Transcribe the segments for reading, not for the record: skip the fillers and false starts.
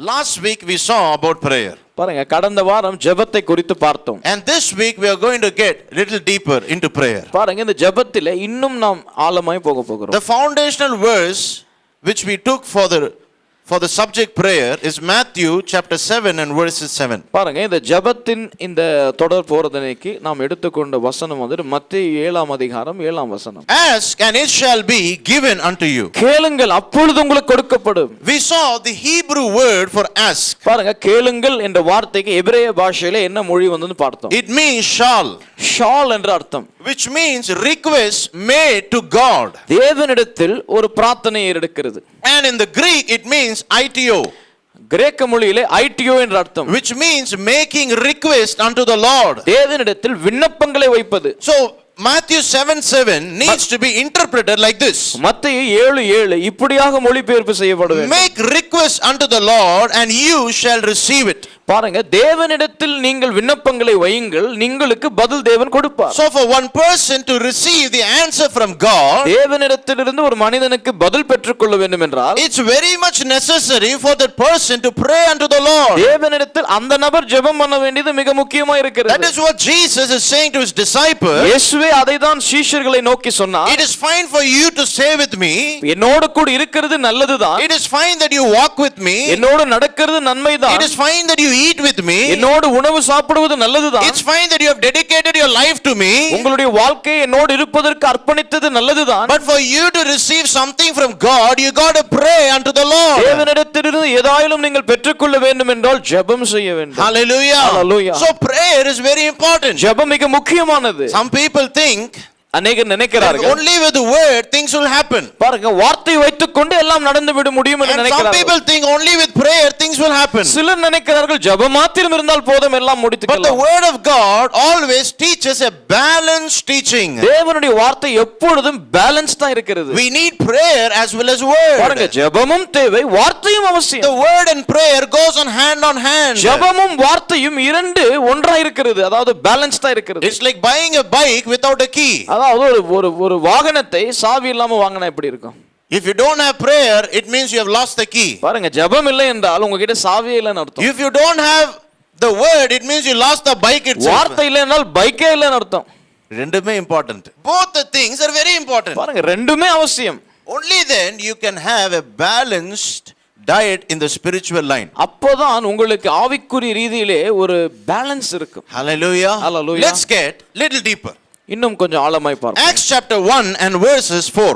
Last week we saw about prayer. பாருங்க, கடந்த வாரம் ஜெபத்தை குறித்து பார்த்தோம். And this week we are going to get little deeper into prayer. பாருங்க, இந்த ஜெபத்திலே இன்னும் நாம் ஆழமாய் போக போகிறோம். The foundational verse which we took for the subject prayer is Matthew chapter 7 and verses 7. பாருங்க, இந்த ஜெபத்தின் இந்த தொடர் போதனைக்கு நாம் எடுத்துக்கொண்ட வசனம் வந்து மத்தேயு 7ஆம் அதிகாரம் 7ஆம் வசனம். Ask and it shall be given unto you. கேளுங்கள் அப்பொழுது உங்களுக்கு கொடுக்கப்படும். We saw the Hebrew word for ask. பாருங்க, கேளுங்கள் என்ற வார்த்தைக்கு எபிரேய பாஷையில என்ன மொழி வந்ததுன்னு பார்த்தோம். It means shall. ஷால் என்ற அர்த்தம். Which means request made to God. தேவனிடத்தில் ஒரு பிரார்த்தனை எடுக்கிறது. And in the Greek it means ITO. கிரேக்க மொழியிலே ஐடிஓ என்ற அர்த்தம். Which means making request unto the Lord. தேவனிடத்தில் விண்ணப்பங்களை வைப்பது. So Matthew 7:7 needs to be interpreted like this. மத்தேயு 7:7 இப்படியாக மொழிபெயர்ப்பு செய்யப்பட வேண்டும். Make request unto the Lord and you shall receive it. பாருங்க, தேவனிடத்தில் நீங்கள் விண்ணப்பங்களை வையுங்கள், உங்களுக்கு பதில் தேவன் கொடுப்பார். So for one person to receive the answer from God, தேவனிடத்திலிருந்து ஒரு மனிதனுக்கு பதில் பெற்றுக்கொள்ள வேண்டும் என்றால், it's very much necessary for that person to pray unto the Lord. தேவனிடத்தில் அந்த நபர் ஜெபம் பண்ண வேண்டியது மிக முக்கியமா இருக்கிறது. That is what Jesus is saying to his disciples. இயேசுவே அதைதான் சீஷர்களை நோக்கி சொன்னார். It is fine for you to stay with me. என்னோடு கூட இருக்கிறது நல்லதுதான். It is fine that you walk with me. என்னோடு நடக்கிறது நன்மைதான். It is fine that you eat with me. என்னோடு உணவு சாப்பிடுவது நல்லதுதான். It's fine that you have dedicated your life to me. உங்களுடைய வாழ்க்கையை என்னோடு இருப்பதற்கு அர்ப்பணித்தது நல்லதுதான். But for you to receive something from God, you got to pray unto the Lord. தேவனிடத்திலிருந்து ஏதாயிலும் நீங்கள் பெற்றுக்கொள்ள வேண்டும் என்றால் ஜெபம் செய்ய வேண்டும். Hallelujah. Hallelujah. So prayer is very important. ஜெபம் மிக முக்கியமானது. Some people think அநேகர் நினைக்கிறார்கள் only with the word things will happen. பாருங்க, வார்த்தை வைத்துக்கொண்டு எல்லாம் நடந்து விட முடியும் என்று And some நினைக்கிறார்கள். people think only with prayer things will happen. சிலர் நினைக்கிறார்கள் ஜெபம் மாத்திரம் இருந்தால் போதும் எல்லாம் முடித்து But the word of God always teaches a balanced teaching. தேவனுடைய வார்த்தை எப்பொழுதும் பேலன்ஸ்டா இருக்கிறது. We need prayer as well as word. பாருங்க, ஜெபமும் தேவை, வார்த்தையும் அவசியம். The word and prayer goes on hand. ஜெபமும் வார்த்தையும் இரண்டு ஒன்றா இருக்கிறது, அதாவது பேலன்ஸ்டா இருக்கிறது. It's like buying a bike without a key. அதாவது ஒரு வாகனத்தை சாவி இல்லாம வாங்கினா எப்படி இருக்கும்? If you don't have prayer, it means you have lost the key. பாருங்க, ஜெபம் இல்லை என்றால் உங்ககிட்ட சாவியே இல்லைன்னு அர்த்தம். If you don't have the word, it means you lost the bike itself. வார்த்தை இல்லை என்றால் பைக்கே இல்லைன்னு அர்த்தம். ரெண்டுமே important. Both the things are very important. பாருங்க, ரெண்டுமே அவசியம். Only then you can have a balanced diet in the spiritual line. அப்போதான் உங்களுக்கு ஆவிக்குரிய ரீதியிலே ஒரு பேலன்ஸ் இருக்கும். Hallelujah. Hallelujah. Let's get little deeper. இன்னும் கொஞ்சம் ஆழமாய் பார்ப்போம். Acts chapter 1 and verses 4.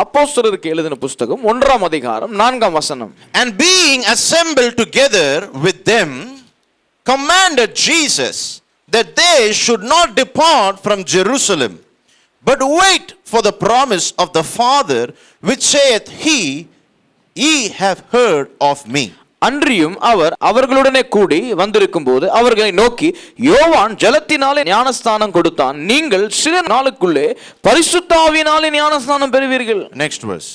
அப்போஸ்தலருக்கு எழுதின புத்தகம் 1ஆம் அதிகாரம் 4ஆம் வசனம். And being assembled together with them, commanded Jesus that they should not depart from Jerusalem, but wait for the promise of the Father, which saith he, ye have heard of me. அன்றியும் அவர் அவர்களுடனே கூடி வந்திருக்கும் போது அவர்களை நோக்கி, யோவான் ஜலத்தினாலே ஞானஸ்தானம் கொடுத்தான், நீங்கள் சில நாளுக்குள்ளே பரிசுத்த ஆவியினாலே ஞானஸ்தானம் பெறுவீர்கள். Next verse.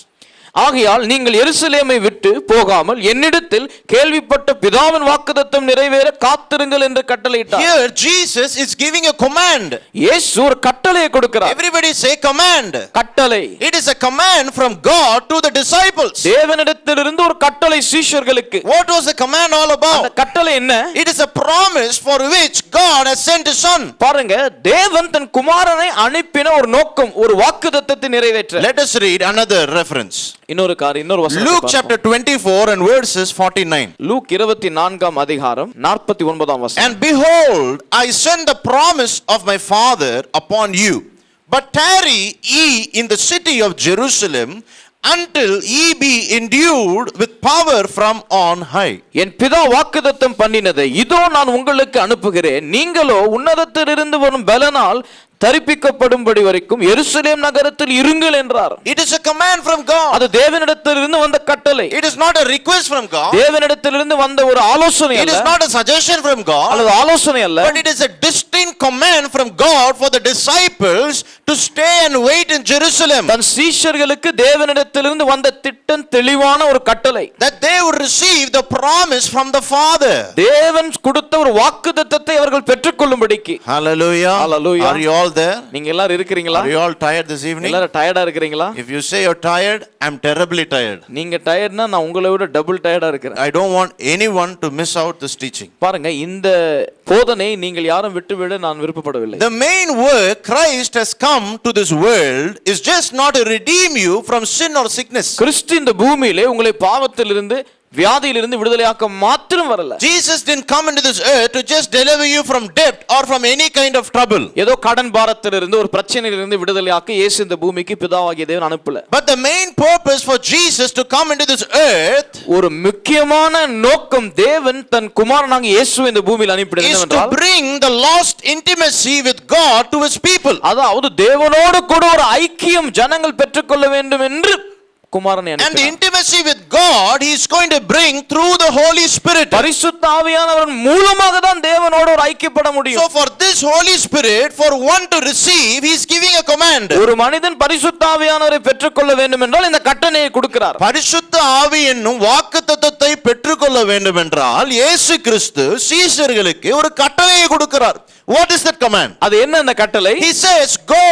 ஆகையால் நீங்கள் எருசலேமை விட்டு போகாமல் என்னிடத்தில் கேள்விப்பட்ட பிதாவின் வாக்குத்தத்தம் நிறைவேற காத்திருங்கள் என்று கட்டளையிட்டார். Here Jesus is giving a command. இயேசு ஒரு கட்டளையை கொடுக்கிறார். Everybody say command. கட்டளை. It is a command from God to the disciples. தேவனிடத்திலிருந்து ஒரு கட்டளை சீஷர்களுக்கு. What was the command all about? அந்த கட்டளை என்ன? It is a promise for which God has sent his son. பாருங்க, தேவன் தன் குமாரனை அனுப்பின ஒரு நோக்கம், ஒரு வாக்குத்தத்தத்தை நிறைவேற்ற. Let us read another reference. இன்னொரு வசனம். Luke chapter 24 and verses 49. Look 24ஆம் அதிகாரம் 49ஆம் வசனம். And behold, I send the promise of my Father upon you, but tarry ye in the city of Jerusalem until ye be endued with power from on high. என் பிதா வாக்குத்தத்தம் பண்ணினதை இதோ நான் உங்களுக்கு அனுப்புகிறேன், நீங்களோ உன்னதத்திலிருந்து வரும் பலனால் தரிப்பிக்கப்படும்படி வரைக்கும் எருசலேம் நகரத்தில் இருங்கள் என்றார். It is a command from God. அது தேவனிடத்திலிருந்து வந்த கட்டளை. It is not a request from God. தேவனிடத்திலிருந்து வந்த ஒரு ஆலோசனை அல்ல. It is not a suggestion from God. அல்லது ஆலோசனை அல்ல. But it is a distinct command from God for the disciples to stay and wait in Jerusalem. தன் சீஷர்களுக்கு தேவனிடத்திலிருந்து வந்த திட்டம் தெளிவான ஒரு கட்டளை. That they would receive the promise from the Father. தேவன் கொடுத்த ஒரு வாக்குத்தத்தத்தை அவர்கள் பெற்றுக்கொள்ளும்படிக்கு. Hallelujah. Hallelujah. Are you all all there? நீங்க எல்லாரும் இருக்கிறீங்களா? Are you all tired this evening? எல்லாரும் டயர்டா இருக்கிறீங்களா? If you say you're tired, I'm terribly tired. நீங்க டயர்ட்னா நான் உங்களை விட டபுள் டயர்டா இருக்கிறேன். I don't want anyone to miss out this teaching. பாருங்க, இந்த போதனை நீங்கள் யாரும் விட்டுவிட நான் விருப்பப்படவில்லை. The main work Christ has come to this world is just not to redeem you from sin or sickness. கிறிஸ்து இந்த பூமியிலே உங்களை பாவத்திலிருந்து வியாதியிலிருந்து விடுதலையாக்க மாத்திரம் வரல. Jesus didn't come into this earth to just deliver you from debt or from any kind of trouble. ஏதோ கடன் பாரத்திலிருந்து ஒரு பிரச்சனையிலிருந்து விடுதலையாக்க இயேசு இந்த பூமிக்கு பிதாவாகிய தேவன் அனுப்பல. But the main purpose for Jesus to come into this earth ஒரு முக்கியமான நோக்கம் தேவன் தன் குமாரனாகிய இயேசுவை இந்த பூமியில் அனுப்பினது is to என்னவென்றால் bring the lost intimacy with God to his people. அதாவது தேவனோடு கூட ஒரு ஐக்கியம் ஜனங்கள் பெற்றுக்கொள்ள வேண்டும் என்று குமாரனை And the அனுப்பினார். intimacy with God he is going to bring through the Holy Spirit. பரிசுத்த ஆவியானவர் மூலமாக தான் தேவனோடு ஒரு ஐக்கியப்பட முடியும். So for this Holy Spirit, for one to receive, he is giving a command. ஒரு மனிதன் பரிசுத்த ஆவியானவரை பெற்றுக்கொள்ள வேண்டும் என்றால் இந்த கட்டளையை கொடுக்கிறார். பரிசுத்த ஆவி என்னும் வாக்குத்தத்தத்தை பெற்றுக்கொள்ள வேண்டும் என்றால் இயேசு கிறிஸ்து சீஷர்களுக்கு ஒரு கட்டளையை கொடுக்கிறார். What is that command? அது என்ன அந்த கட்டளை? He says, go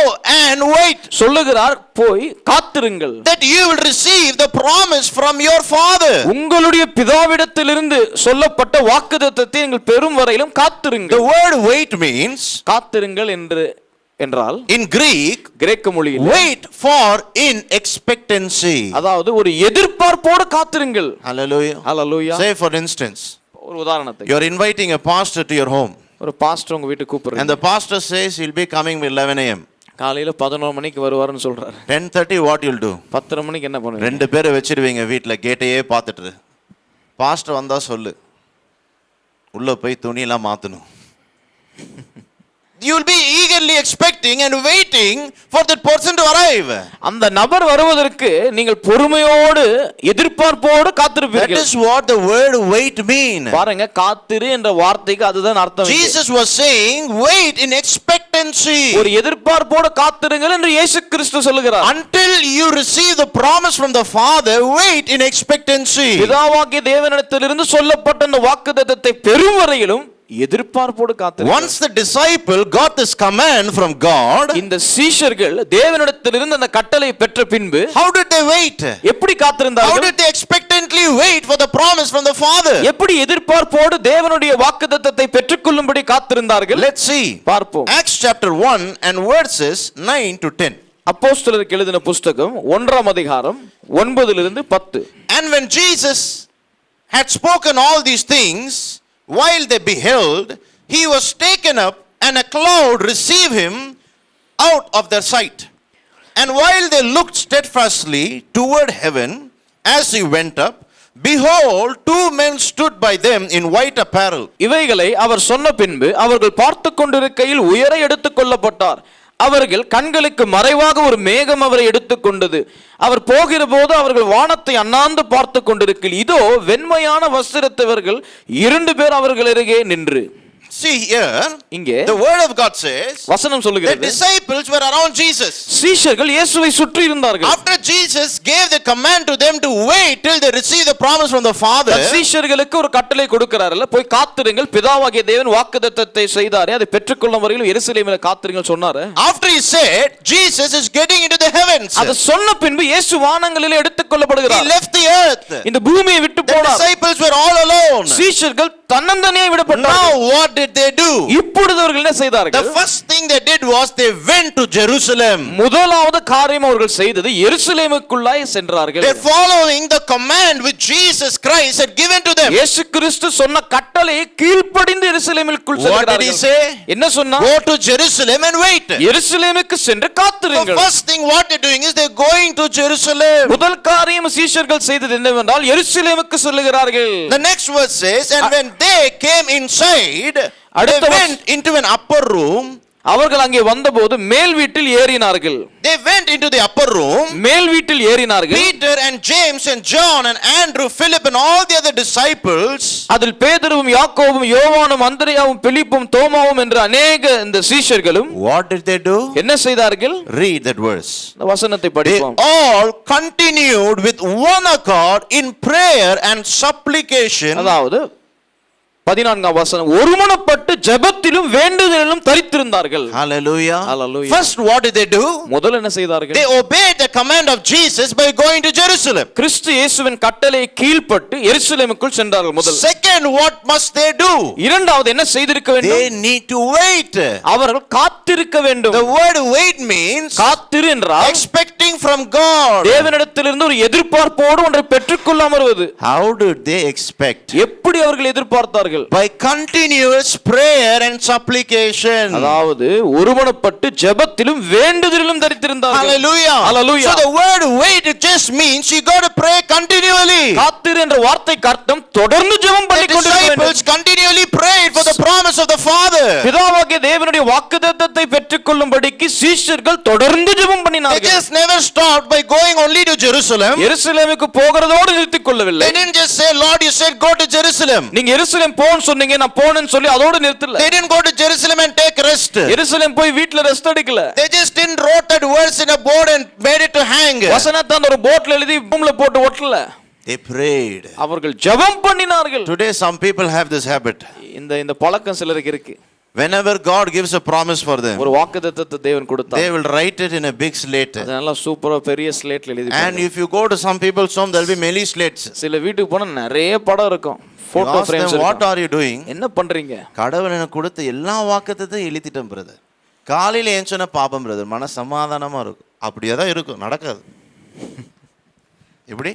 and wait. சொல்லுகிறார், போய் காத்திருங்கள். That you will receive the promise from your father. உங்களுடைய பிதாவிடத்திலிருந்து சொல்லப்பட்ட வாக்குத்தத்தத்தை நீங்கள் பெறும் வரையிலும் காத்திருங்கள். The word wait means, காத்திருங்கள் என்றால் in Greek, கிரேக்க மொழியில் wait for in expectancy. அதாவது ஒரு எதிர்பார்ப்போடு காத்திருங்கள். Hallelujah. Hallelujah. Say for instance, ஒரு உதாரணத்தை, you are inviting a pastor to your home. ஒரு பாஸ்டர் உங்க வீட்டுக்கு கூப்பிடுறாரு. And the pastor says he'll be coming by 11 a.m. காலையில 11 மணிக்கு வருவாருன்னு சொல்றாரு. 10:30 what you'll do? 10 மணிக்கு என்ன பண்ணுவீங்க? ரெண்டு பேரை வச்சிடுவீங்க வீட்டில், கேட்டையே பார்த்துட்டு. பாஸ்டர் வந்தா சொல்லு, உள்ள போய் துணியெல்லாம் மாத்தணும். You will be eagerly expecting and waiting for that person to arrive. அந்த நபர் வருவதற்கு நீங்கள் பொறுமையோடு எதிர்பார்ப்போடு காத்திருப்பீர்கள். That is what the word wait mean. பாருங்க, காத்திரு என்ற வார்த்தைக்கு அதுதான் அர்த்தம். Jesus was saying wait in expectancy. ஒரு எதிர்பார்ப்போடு காத்திருங்கள் என்று இயேசு கிறிஸ்து சொல்லுகிறார். Until you receive the promise from the Father, wait in expectancy. பிதாவாகிய தேவனிடத்திலிருந்து சொல்லப்பட்ட அந்த வாக்குத்தத்தத்தை பெறும் வரையிலும் எதிர்பார்ப்போடு காத்திருங்கள். Once the disciple got this command from God, இந்த சீஷர்கள் தேவனிடத்திலிருந்து அந்த கட்டளை பெற்ற பின்பு how did they wait? எப்படி How காத்திருந்தார்கள்? did they expectantly wait for the promise from the Father? எப்படி எதிர்பார்ப்போடு தேவனுடைய வாக்குத்தத்தத்தை பெற்றுக்கொள்ளும்படி காத்திருந்தார்கள்? Let's see. பார்ப்போம். Acts chapter 1 and verses 9 to 10. அப்போஸ்தலருக்கு எழுதின புத்தகம் 1ஆம் அதிகாரம் 9 10. And when Jesus had spoken all these things, while they beheld, he was taken up, and a cloud received him out of their sight. And while they looked steadfastly toward heaven as he went up, behold, two men stood by them in white apparel. இவைகளை அவர் சொன்ன பின்பு அவர்கள் பார்த்து கொண்டிருக்கையில் உயர எடுத்துக் கொள்ளப்பட்டார். அவர்கள் கண்களுக்கு மறைவாக ஒரு மேகம் அவரை எடுத்துக்கொண்டது. அவர் போகிற போது அவர்கள் வானத்தை அண்ணாந்து பார்த்து கொண்டிருக்கையில் இதோ வெண்மையான வஸ்திரத்தவர்கள் 2 பேர் அவர்கள் அருகே நின்று. See here, இங்கே the word of God says, வசனம் the சொல்லுகிறது, disciples were around Jesus. சீஷர்கள் இயேசுவை சுற்றி இருந்தார்கள். After Jesus gave the command to them to wait till they receive the promise from the Father, சீஷர்களுக்கு ஒரு கட்டளை கொடுக்கிறார்ல, போய் காத்திருங்கள், பிதாவாகிய தேவன் வாக்குத்தத்தத்தை செய்தாரே அதை பெற்றுக்கொள்ளும் வரையிலும் எருசலேமில் காத்திருங்கள் சொன்னாரு. after he said, Jesus is getting into the heavens. அது சொன்ன பின்பு இயேசு வானங்களிலே எடுத்துக் He கொள்ளப்படுகிறார். left the earth. இந்த பூமியை விட்டு The போனார். disciples were all alone. சீஷர்கள் தன்னந்தனியே Now விடப்பட்டார்கள். what did they do? இப்பொழுது அவர்கள் என்ன The செய்தார்கள்? first thing they did was they went to Jerusalem. முதலாவது காரியம் அவர்கள் செய்தது எருசலேமுக்குள்ளாய் சென்றார்கள். They're following the command which Jesus Christ had given to them. இயேசு கிறிஸ்து சொன்ன கட்டளையை கீழ்ப்படிந்து எருசலேமுக்குள் What did he சென்றார்கள். say? என்ன சொன்னார்? Go to Jerusalem and wait. எருசலேமுக்கு சென்று The காத்திருங்கள். first thing what they're doing is they're going to Jerusalem. முதல் காரியம் சீஷர்கள் செய்தது என்னவென்றால் எருசலேமுக்கு செல்லுகிறார்கள். The next verse says, and when they came inside, they அடுத்த went into an upper room. அவர்கள் அங்கே வந்தபோது மேல் வீட்டில் ஏறினார்கள். They went into the upper room. மேல் வீட்டில் ஏறினார்கள். Peter and James and John and Andrew, Philip and all the other disciples. அதில் பேதுருவும் யாக்கோபும் யோவானும் அந்திரேயாவும் பிலிப்பும் தோமாவும் என்ற அநேக இந்த சீஷர்களும் What did they do? என்ன செய்தார்கள்? Read that verse. இந்த வசனத்தை They படிப்போம். all continued with one accord in prayer and supplication. அதாவது 14ஆம் வசனம், ஒருமனப்பட்டு ஜெபத்திலும் வேண்டுதலிலும் தரித்திருந்தார்கள். Hallelujah. Hallelujah. First, what did they do? முதல்ல என்ன செய்தார்கள்? They obeyed the command of Jesus by going to Jerusalem. கிறிஸ்து இயேசுவின் கட்டளையை கீழ்ப்பட்டு எருசலேமுக்குள் சென்றார்கள். முதல். Second, what must they do? இரண்டாவது என்ன செய்திருக்க வேண்டும்? They need to wait. அவர்கள் காத்திருக்க வேண்டும். The word wait means காத்திரு என்றால் expecting from God. தேவனிடத்திலிருந்து ஒரு எதிர்பார்ப்போடு ஒன்றை பெற்றுக்கொள்ள அமர்வது. How did they expect? எப்படி அவர்கள் எதிர்பார்த்தார்கள்? By continuous prayer and supplication. அதாவது ஒருமனப்பட்டு ஜெபத்திலும் வேண்டுதலிலும் தரித்திருந்தார்கள். Hallelujah. Hallelujah. So the word wait, it just means you got to pray continually. காத்திரு என்ற வார்த்தைக்கு அர்த்தம் தொடர்ந்து ஜெபம் The பண்ணிக்கொண்டிருக்க வேண்டும். disciples continually prayed for the promise of the Father. பிதாவாகிய தேவனுடைய வாக்குத்தத்தத்தை பெற்றுக்கொள்ளும்படிக்கு சீஷர்கள் தொடர்ந்து ஜெபம் They பண்ணினார்கள். just never stopped by going only to Jerusalem. எருசலேமுக்கு போகிறதோடு நிறுத்திக் கொள்ளவில்லை. They didn't just say, Lord, you said go to Jerusalem. நீங்க எருசலேம் போன்னு சொன்னீங்க, நான் போனேன்னு சொல்லி அதோட நிறுத்தல. They didn't go to Jerusalem and take rest. எருசலேம் போய் வீட்ல ரெஸ்ட் எடுக்கல. They just didn't wrote that verse in a board and made it to hang. வசனத்தை அந்த ஒரு போட்ல எழுதி பூமியில போட்டு ஒட்டல. They prayed. அவர்கள் ஜெபம் பண்ணினார்கள். Today some people have this habit. இந்த பழக்கம் சிலருக்கு இருக்கு. Whenever God gives a promise for them, ஒரு வாக்குத்தத்தத்தை தேவன் கொடுத்தார். they will write it in a big slate. அது நல்லா சூப்பரா பெரிய ஸ்லேட்ல எழுதி. And if you go to some people's home, there will be many slates. சில வீட்டுக்கு போனா நிறைய படம் இருக்கும். You photo ask frames them, what இருக்கும். are you doing? என்ன பண்றீங்க? கடவுள் எனக்கு கொடுத்த எல்லா வாக்குத்தத்தையும் எழுதிட்டேன் பிரதர். காலையில ஏஞ்சோன்னா பாப்பம் பிரதர், மன சமாதானமா இருக்கும். அப்படியே தான் இருக்கும், நடக்காது. எப்படி?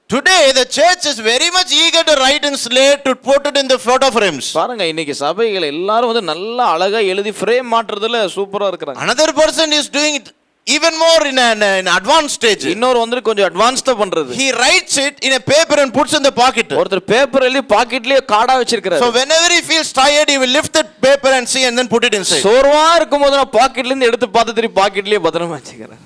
Today the church is very much eager to write in slate to put it in the photo frames. பாருங்க, இன்னைக்கு சபைகள் எல்லாரும் வந்து நல்லா அழகா எழுதி ஃப்ரேம் மாட்டுறதுல சூப்பரா இருக்காங்க. Another person is doing it even more in an advanced stage. இன்னொரு வந்து கொஞ்சம் அட்வான்ஸ்டா பண்றது. He writes it in a paper and puts in the pocket. ஒருத்தர் பேப்பர் எழுதி பாக்கெட்லயே கார்டா வச்சிருக்காரு. So whenever he feels tired, he will lift that paper and see and then put it inside. சோர்வா இருக்கும்போது நான் பாக்கெட்ல இருந்து எடுத்து பார்த்து திருப்பி பாக்கெட்லயே பத்திரமா வச்சுக்கிறேன்.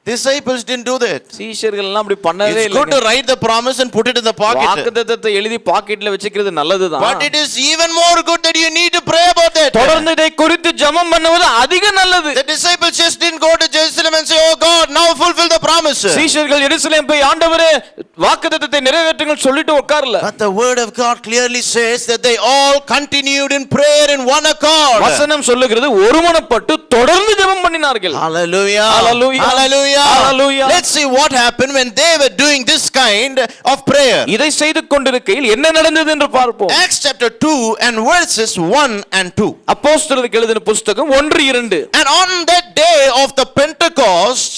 Disciples didn't do that. சீஷர்கள் எல்லாம் அப்படி பண்ணவே It's இல்ல. good to write the promise and put it in the pocket. வாக்குத்தத்தத்தை எழுதி பாக்கெட்ல வச்சிக்கிறது நல்லதுதான். But it is even more good that you need to pray about that. தொடர்ந்து இதை குறித்து ஜெபம் பண்ணுவது அதிக நல்லது. The disciples just didn't go to Jerusalem and say, "Oh God, now fulfill the promise." சீஷர்கள் எருசலேம் போய் ஆண்டவரே வாக்குத்தத்தத்தை நிறைவேற்றுங்கள் சொல்லிட்டு உட்காரல. But the word of God clearly says that they all continued in prayer in one accord. வசனம் சொல்லுகிறது ஒருமனப்பட்டு தொடர்ந்து ஜெபம் பண்ணினார்கள். Hallelujah. Hallelujah. Hallelujah. Hallelujah. Let's see what happened when they were doing this kind of prayer. இதை செய்து கொண்டிருக்கையில் என்ன நடந்தது என்று பார்ப்போம். Acts chapter 2 and verses 1 and 2. அப்போஸ்தலருக்கு எழுதின புத்தகம் 1:2. And on that day of the Pentecost,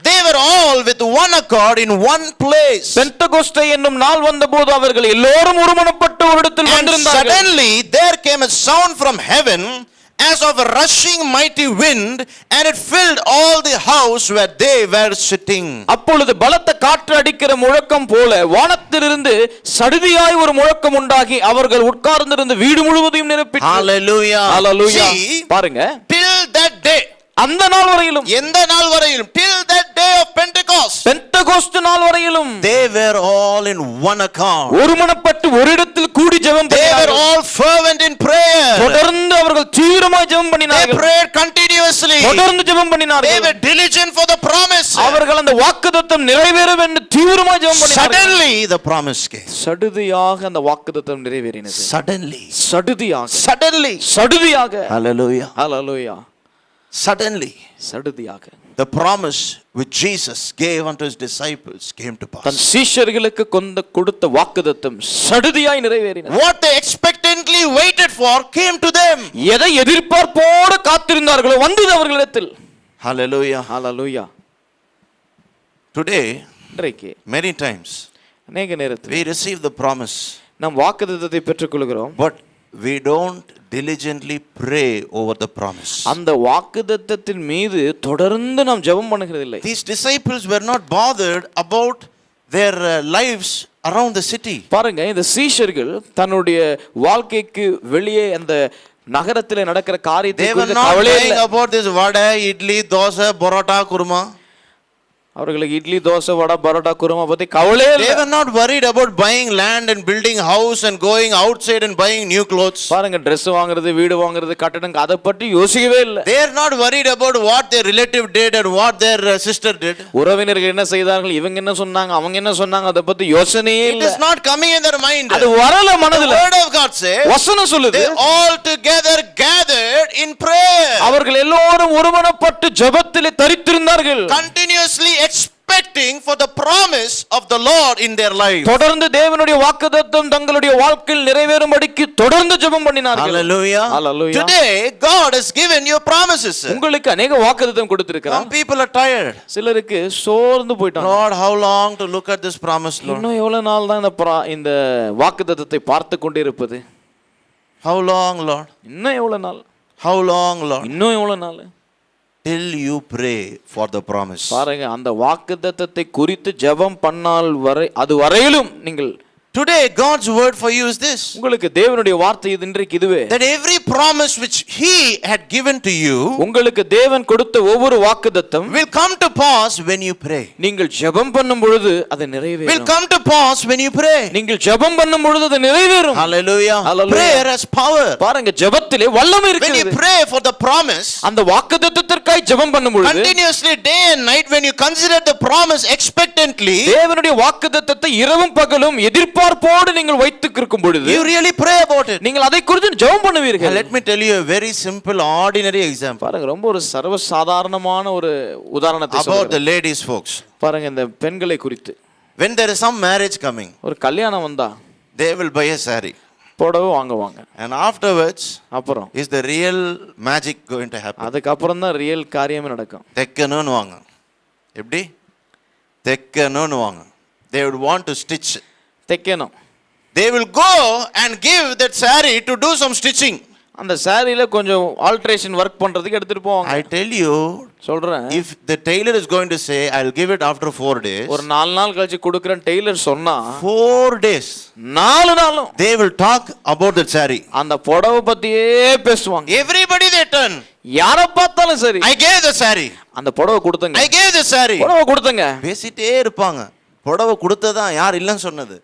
they were all with one accord in one place. பெந்தெகோஸ்தே என்னும் நாள் வந்தபோது அவர்கள் எல்லோரும் ஒருமனப்பட்டு ஒரு இடத்தில் And வந்திருந்தார்கள். suddenly there came a sound from heaven as of a rushing mighty wind, and it filled all the house where they were sitting. அப்பொழுது பலத்த காற்று அடிக்கிற முழக்கம் போல வானத்திலிருந்து சடுதியாய் ஒரு முழக்கம் உண்டாகி அவர்கள் உட்கார்ந்திருந்த வீடு முழுவதையும் நிரப்பிற்று. Hallelujah. Hallelujah. See, பாருங்க, till that day, அந்த நாள் வரையிலும், எந்த நாள் வரையிலும், till that day of Pentecost, பெந்தெகோஸ்து நாள் வரையிலும் they were all in one accord. ஒருமனப்பட்டு ஒரு இடத்தில் கூடி ஜெபம் They were பண்ணினார்கள். all fervent in prayer. தொடர்ந்து அவர்கள் தீவிரமாய் ஜெபம் They பண்ணினார்கள். prayed continuously. தொடர்ந்து ஜெபம் They பண்ணினார்கள். were diligent for the promise. அவர்கள் அந்த வாக்குத்தத்தம் நிறைவேறும் என்று தீவிரமாய் ஜெபம் பண்ணினார்கள். Suddenly the promise came. சடுதியாக அந்த வாக்குத்தத்தம் நிறைவேறினது. Suddenly. சடுதியாக, Suddenly. சடுதியாக. Hallelujah. Hallelujah. Suddenly சடுதியாக the promise which Jesus gave unto his disciples came to than pass. சீஷர்களுக்கு கொடுத்த வாக்குத்தத்தம் சடுதியாய் நிறைவேறினது. What they expectantly waited for came to them. எதை எதிர்பார்ப்போடு காத்திருந்தார்களோ வந்தது அவர்களிடத்தில். Hallelujah. ஹalleluya. Today, இன்றைக்கு many times அநேக நேரத்தில் we receive the promise, நாம் வாக்குத்தத்தத்தை பெற்றுக்கொள்கிறோம். but we don't diligently pray over the promise. அந்த வாக்குத்தத்தத்தின் மீது தொடர்ந்து நாம் ஜெபம் பண்ணுகிறதில்லை. These disciples were not bothered about their lives around the city. பாருங்க, இந்த சீஷர்கள் தன்னுடைய வாழ்க்கைக்கு வெளியே அந்த நகரத்தில் நடக்கிற காரியத்தை They were குறித்து not கவலையே worrying இல்லை. about this vada, idli, dosa, borota, kurma. அவர்களுக்கு இட்லி தோசை வடை பரோட்டா குருமா பத்தி கவலையே They இல்ல. were not worried about buying land and building house and going outside and buying new clothes. பாருங்க, Dress வாங்குறது, வீடு வாங்குறது, கட்டடம், அதை பற்றி யோசிக்கவே இல்லை. They are not worried about what their relative did and what their sister did. உறவினர்கள் என்ன செய்தார்கள், இவங்க என்ன சொன்னாங்க, அவங்க என்ன சொன்னாங்க, அதை பத்தி யோசனையே It இல்ல. is not coming in their mind. அது வரல The மனதுல. word of God says வசனம் சொல்லுது, they all together gathered in prayer, அவர்கள் எல்லோரும் ஒருமனப்பட்டு ஜெபத்திலே தரித்திருந்தார்கள். continuously expecting for the promise of the Lord in their life. தொடர்ந்து தேவனுடைய வாக்குத்தத்தம் தங்களுடைய வாழ்க்கையில் நிறைவேறும்படிக்கு தொடர்ந்து ஜெபம் பண்ணினார்கள். Hallelujah. Hallelujah. Today God has given you promises. உங்களுக்கு அநேக வாக்குத்தத்தம் கொடுத்திருக்கிறார். Some people are tired. சிலருக்கு சோர்ந்து போயிட்டாங்க. Lord, how long to look at this promise, Lord? இன்னும் எவ்வளவு நாள் தான் இந்த வாக்குத்தத்தத்தை பார்த்து கொண்டே இருப்பது? How long, Lord? இன்னும் எவ்வளவு நாள்? How long, Lord? இன்னும் எவ்வளவு நாள்? Till you pray for the promise. பாருங்க, அந்த வாக்குத்தத்தத்தை குறித்து ஜெபம் பண்ணால் வரை அது வரையிலும் நீங்கள் Today God's word for you is this, உங்களுக்கு தேவனுடைய வார்த்தை இது இன்றைக்கு இதுவே. that every promise which he had given to you உங்களுக்கு தேவன் கொடுத்த ஒவ்வொரு வாக்குத்தத்தம் will come to pass when you pray. நீங்கள் ஜெபம் பண்ணும் பொழுது அது Will நிறைவேறும். come to pass when you pray. நீங்கள் ஜெபம் பண்ணும் பொழுது அது நிறைவேறும். Hallelujah. Hallelujah. Prayer has power. பாருங்க, ஜெபத்திலே வல்லமை When you இருக்கிறது. pray for the promise, அந்த வாக்குத்தத்தத்திற்காய் ஜெபம் பண்ணும் பொழுது continuously day and night, when you consider the promise expectantly, தேவனுடைய வாக்குத்தத்தத்தை இரவும் பகலும் எதிர்பார்ப்போடு நீங்கள் வைத்துக்கிருக்கும் பொழுது you really pray about it. நீங்கள் அதை குறித்து ஜெபம் பண்ணுவீர்கள். Let me tell you a very simple, ordinary example பாருங்க, ரொம்ப ஒரு சர்வசாதாரணமான ஒரு உதாரணத்தை about சொல்றேன். the ladies folks. பாருங்க, இந்த பெண்களை குறித்து When there is some marriage coming, ஒரு கல்யாணம் வந்தா they will buy a saree. புடவை வாங்குவாங்க. And afterwards, அப்புறம் is the real magic going to happen? அதுக்கப்புறம் தான் ரியல் காரியமே நடக்கும். தெக்கணும்னு வாங்க. எப்படி? தெக்கணும்னு வாங்க. They would want to stitch. தைக்கணும். They will go and give that saree to do some stitching. அந்த சாரியில கொஞ்சம் ஆல்ட்ரேஷன் ஒர்க் பண்றதுக்கு எடுத்துட்டு போவாங்க. I tell you, சொல்றேன், if the tailor is going to say, I'll give it after 4 days, ஒரு 4 நாள் கழிச்சு கொடுக்கறேன் டெய்லர் சொன்னா 4 days, 4 நாளும் they will talk about that saree. அந்த புடவை பத்தியே பேசுவாங்க. Everybody they turn. யார பார்த்தாலும் சரி, I gave the saree. அந்த புடவை கொடுத்தங்க, I gave the saree. புடவை கொடுத்தங்க. பேசிட்டே இருப்பாங்க. புடவை கொடுத்ததான் யார் இல்லைன்னு சொன்னது.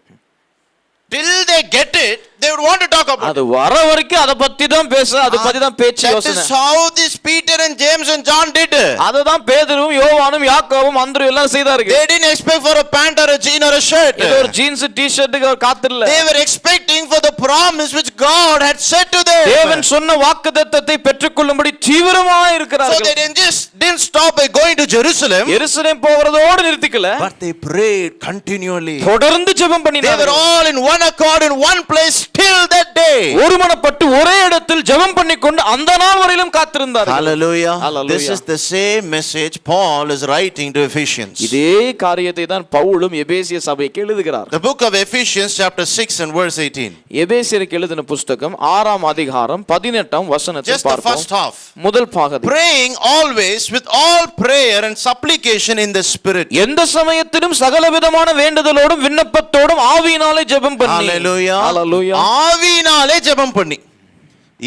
Till they get it, they would want to talk about அது it. வர வரைக்கும் அத பத்தி தான் பேச, அத பத்தி தான் பேச்சு That யோசனை. is how this Peter and James and John did. அதுதான் பேதுருவும் யோவானும் யாக்கோபும் அந்திரேயும் எல்லாம் செய்தார்கள். They didn't expect for a pant or a jean or a shirt. ஏதோ ஒரு jeans டி-ஷர்ட்டுக்கு காத்திரல. They were expecting for the promise which God had said to them. தேவன் சொன்ன வாக்குத்தத்தத்தை பெற்றுக்கொள்ளும்படி தீவிரமாக So இருக்கிறார்கள். they didn't stop by going to Jerusalem, Jerusalem போகிறதோடு நிறுத்திக்கல, but they prayed continually. தொடர்ந்து ஜெபம் They were பண்ணினார்கள். all in one accord in one place till that day. ஒருமனப்பட்டு ஒரே இடத்தில் ஜெபம் பண்ணிக்கொண்டு அந்த நாள் வரையிலும் காத்திருந்தார்கள். Hallelujah. Hallelujah. This is the same message Paul is writing to Ephesians. இதே காரியத்தை தான் பவுலும் எபேசிய சபைக்கு எழுதுகிறார். The book of Ephesians chapter 6 and verse 18. எபேசியருக்கு எழுதின புத்தகம் 6ஆம் அதிகாரம் 18ஆம் வசனத்தை Just the பார்ப்போம். first half. முதல் பாகம். Praying always with all prayer and supplication in the spirit. எந்த சமயத்திலும் சகலவிதமான வேண்டுதலோடும் விண்ணப்பத்தோடும் ஆவியினாலே ஜெபம் பண்ணி. Hallelujah. Hallelujah. ஆவியினாலே ஜெபம் பண்ணி.